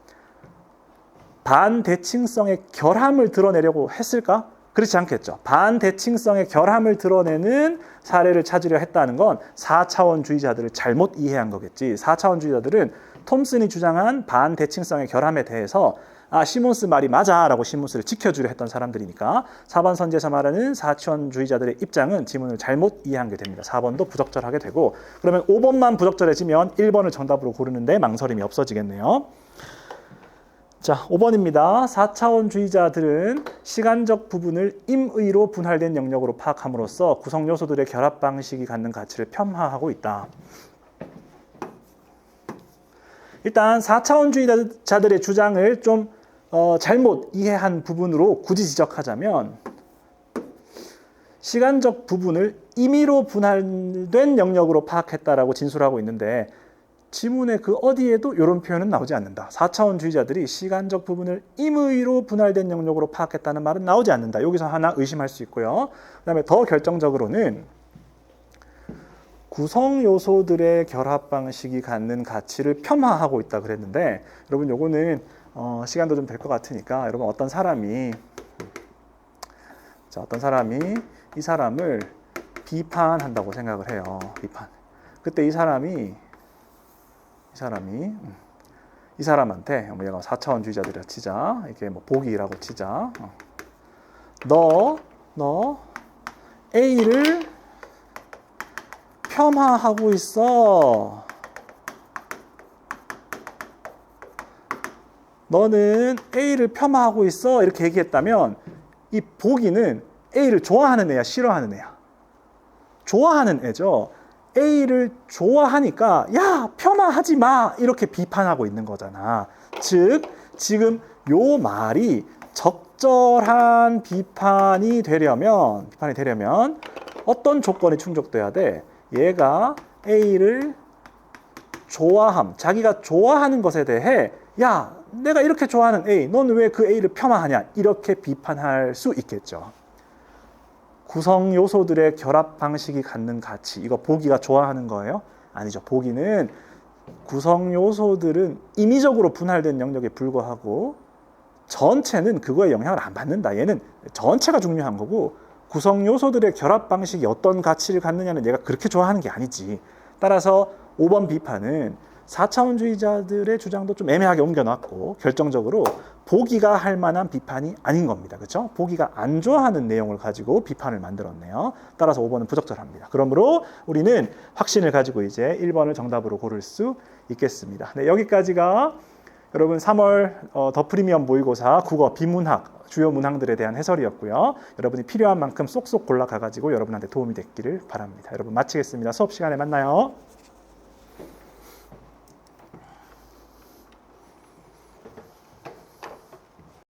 반대칭성의 결함을 드러내려고 했을까? 그렇지 않겠죠. 반대칭성의 결함을 드러내는 사례를 찾으려 했다는 건 4차원주의자들을 잘못 이해한 거겠지. 4차원주의자들은 톰슨이 주장한 반대칭성의 결함에 대해서 시몬스 말이 맞아라고 시몬스를 지켜주려 했던 사람들이니까 4번 선지에서 말하는 사천주의자들의 입장은 지문을 잘못 이해한 게 됩니다. 4번도 부적절하게 되고, 그러면 5번만 부적절해지면 1번을 정답으로 고르는데 망설임이 없어지겠네요. 자, 5번입니다. 4차원주의자들은 시간적 부분을 임의로 분할된 영역으로 파악함으로써 구성 요소들의 결합 방식이 갖는 가치를 폄하하고 있다. 일단 4차원주의자들의 주장을 좀 잘못 이해한 부분으로 굳이 지적하자면, 시간적 부분을 임의로 분할된 영역으로 파악했다라고 진술하고 있는데 지문의 그 어디에도 이런 표현은 나오지 않는다. 4차원주의자들이 시간적 부분을 임의로 분할된 영역으로 파악했다는 말은 나오지 않는다. 여기서 하나 의심할 수 있고요. 그 다음에 더 결정적으로는 구성 요소들의 결합 방식이 갖는 가치를 폄하하고 있다 그랬는데, 여러분 요거는 시간도 좀 될 것 같으니까 여러분 어떤 사람이 이 사람을 비판한다고 생각을 해요. 비판. 그때 이 사람한테 얘가 4차원주의자들이라 치자. 이게 뭐 보기라고 치자. 너 A를 폄하하고 있어. 너는 A를 폄하하고 있어. 이렇게 얘기했다면 이 보기는 A를 좋아하는 애야, 싫어하는 애야? 좋아하는 애죠. A를 좋아하니까 야, 폄하하지 마. 이렇게 비판하고 있는 거잖아. 즉, 지금 요 말이 적절한 비판이 되려면 어떤 조건이 충족돼야 돼? 얘가 A를 자기가 좋아하는 것에 대해 야, 내가 이렇게 좋아하는 A, 넌 왜 그 A를 폄하하냐? 이렇게 비판할 수 있겠죠. 구성 요소들의 결합 방식이 갖는 가치, 이거 보기가 좋아하는 거예요? 아니죠. 보기는 구성 요소들은 임의적으로 분할된 영역에 불과하고 전체는 그거에 영향을 안 받는다. 얘는 전체가 중요한 거고 구성 요소들의 결합 방식이 어떤 가치를 갖느냐는 얘가 그렇게 좋아하는 게 아니지. 따라서 5번 비판은 4차원주의자들의 주장도 좀 애매하게 옮겨놨고 결정적으로 보기가 할 만한 비판이 아닌 겁니다. 그렇죠? 보기가 안 좋아하는 내용을 가지고 비판을 만들었네요. 따라서 5번은 부적절합니다. 그러므로 우리는 확신을 가지고 이제 1번을 정답으로 고를 수 있겠습니다. 네, 여기까지가 여러분 3월 더 프리미엄 모의고사 국어 비문학 주요 문항들에 대한 해설이었고요. 여러분이 필요한 만큼 쏙쏙 골라가가지고 여러분한테 도움이 됐기를 바랍니다. 여러분 마치겠습니다. 수업 시간에 만나요.